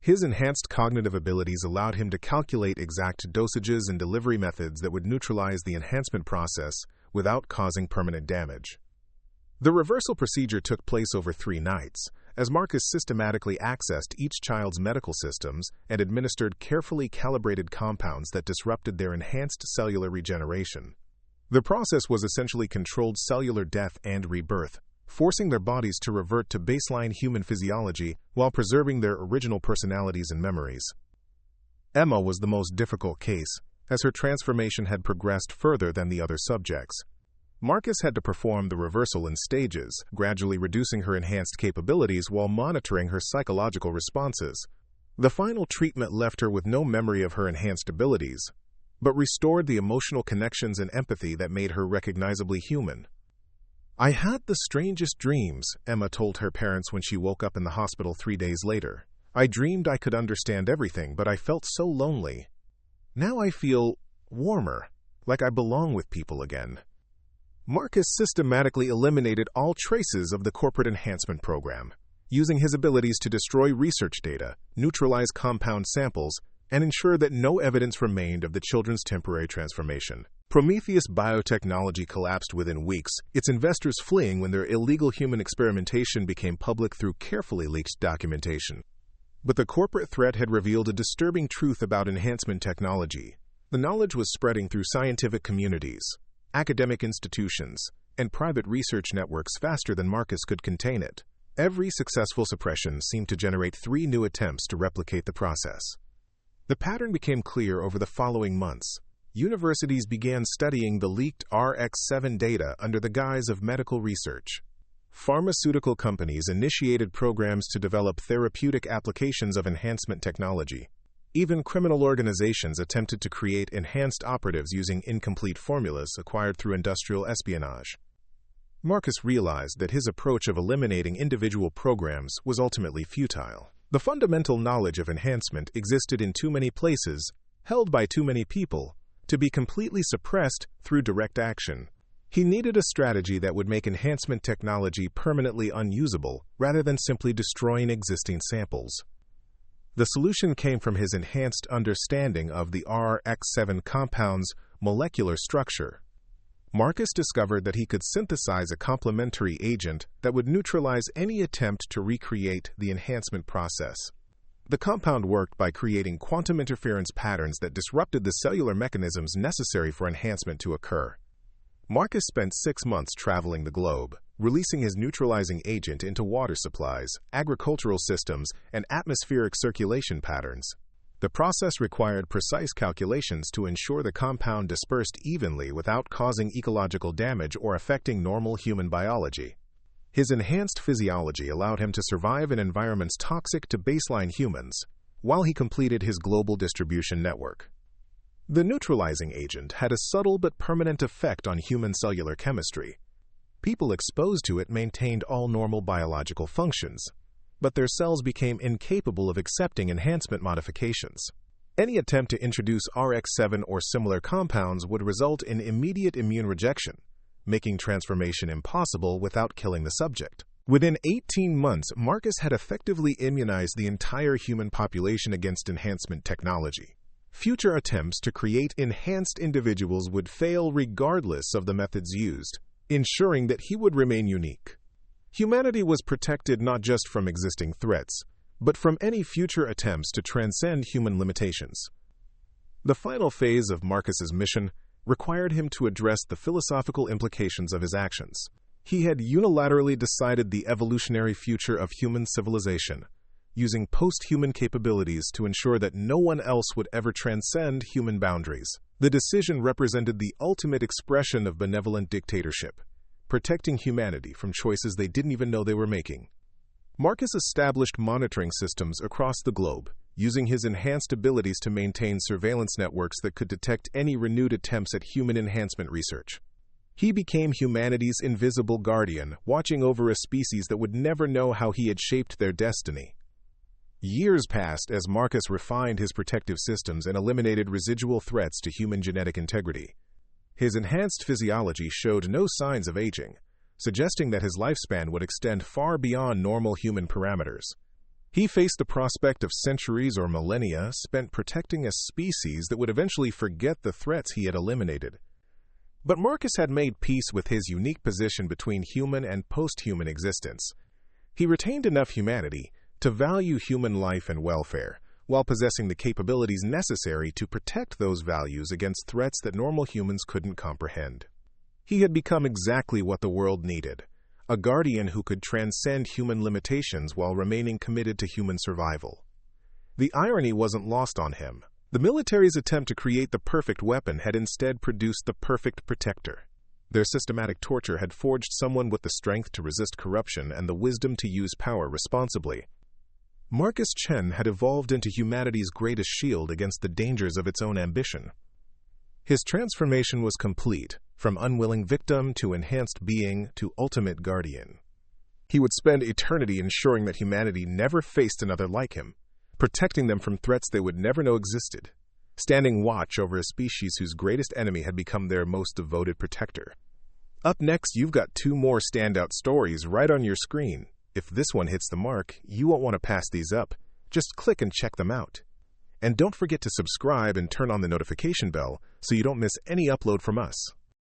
His enhanced cognitive abilities allowed him to calculate exact dosages and delivery methods that would neutralize the enhancement process without causing permanent damage. The reversal procedure took place over 3 nights, as Marcus systematically accessed each child's medical systems and administered carefully calibrated compounds that disrupted their enhanced cellular regeneration. The process was essentially controlled cellular death and rebirth, forcing their bodies to revert to baseline human physiology while preserving their original personalities and memories. Emma was the most difficult case, as her transformation had progressed further than the other subjects. Marcus had to perform the reversal in stages, gradually reducing her enhanced capabilities while monitoring her psychological responses. The final treatment left her with no memory of her enhanced abilities, but restored the emotional connections and empathy that made her recognizably human. "I had the strangest dreams," Emma told her parents when she woke up in the hospital 3 days later. "I dreamed I could understand everything, but I felt so lonely. Now I feel warmer, like I belong with people again." Marcus systematically eliminated all traces of the corporate enhancement program, using his abilities to destroy research data, neutralize compound samples, and ensure that no evidence remained of the children's temporary transformation. Prometheus Biotechnology collapsed within weeks, its investors fleeing when their illegal human experimentation became public through carefully leaked documentation. But the corporate threat had revealed a disturbing truth about enhancement technology. The knowledge was spreading through scientific communities, academic institutions, and private research networks faster than Marcus could contain it. Every successful suppression seemed to generate 3 new attempts to replicate the process. The pattern became clear over the following months. Universities began studying the leaked RX-7 data under the guise of medical research. Pharmaceutical companies initiated programs to develop therapeutic applications of enhancement technology. Even criminal organizations attempted to create enhanced operatives using incomplete formulas acquired through industrial espionage. Marcus realized that his approach of eliminating individual programs was ultimately futile. The fundamental knowledge of enhancement existed in too many places, held by too many people, to be completely suppressed through direct action. He needed a strategy that would make enhancement technology permanently unusable, rather than simply destroying existing samples. The solution came from his enhanced understanding of the RX-7 compound's molecular structure. Marcus discovered that he could synthesize a complementary agent that would neutralize any attempt to recreate the enhancement process. The compound worked by creating quantum interference patterns that disrupted the cellular mechanisms necessary for enhancement to occur. Marcus spent 6 months traveling the globe, releasing his neutralizing agent into water supplies, agricultural systems, and atmospheric circulation patterns. The process required precise calculations to ensure the compound dispersed evenly without causing ecological damage or affecting normal human biology. His enhanced physiology allowed him to survive in environments toxic to baseline humans, while he completed his global distribution network. The neutralizing agent had a subtle but permanent effect on human cellular chemistry. People exposed to it maintained all normal biological functions, but their cells became incapable of accepting enhancement modifications. Any attempt to introduce RX-7 or similar compounds would result in immediate immune rejection, making transformation impossible without killing the subject. Within 18 months, Marcus had effectively immunized the entire human population against enhancement technology. Future attempts to create enhanced individuals would fail regardless of the methods used, ensuring that he would remain unique. Humanity was protected not just from existing threats, but from any future attempts to transcend human limitations. The final phase of Marcus's mission required him to address the philosophical implications of his actions. He had unilaterally decided the evolutionary future of human civilization, using post-human capabilities to ensure that no one else would ever transcend human boundaries. The decision represented the ultimate expression of benevolent dictatorship, protecting humanity from choices they didn't even know they were making. Marcus established monitoring systems across the globe, using his enhanced abilities to maintain surveillance networks that could detect any renewed attempts at human enhancement research. He became humanity's invisible guardian, watching over a species that would never know how he had shaped their destiny. Years passed as Marcus refined his protective systems and eliminated residual threats to human genetic integrity. His enhanced physiology showed no signs of aging, suggesting that his lifespan would extend far beyond normal human parameters. He faced the prospect of centuries or millennia spent protecting a species that would eventually forget the threats he had eliminated. But Marcus had made peace with his unique position between human and post-human existence. He retained enough humanity to value human life and welfare, while possessing the capabilities necessary to protect those values against threats that normal humans couldn't comprehend. He had become exactly what the world needed, a guardian who could transcend human limitations while remaining committed to human survival. The irony wasn't lost on him. The military's attempt to create the perfect weapon had instead produced the perfect protector. Their systematic torture had forged someone with the strength to resist corruption and the wisdom to use power responsibly. Marcus Chen had evolved into humanity's greatest shield against the dangers of its own ambition. His transformation was complete, from unwilling victim to enhanced being to ultimate guardian. He would spend eternity ensuring that humanity never faced another like him, protecting them from threats they would never know existed, standing watch over a species whose greatest enemy had become their most devoted protector. Up next, you've got two more standout stories right on your screen. If this one hits the mark, you won't want to pass these up. Just click and check them out. And don't forget to subscribe and turn on the notification bell so you don't miss any upload from us.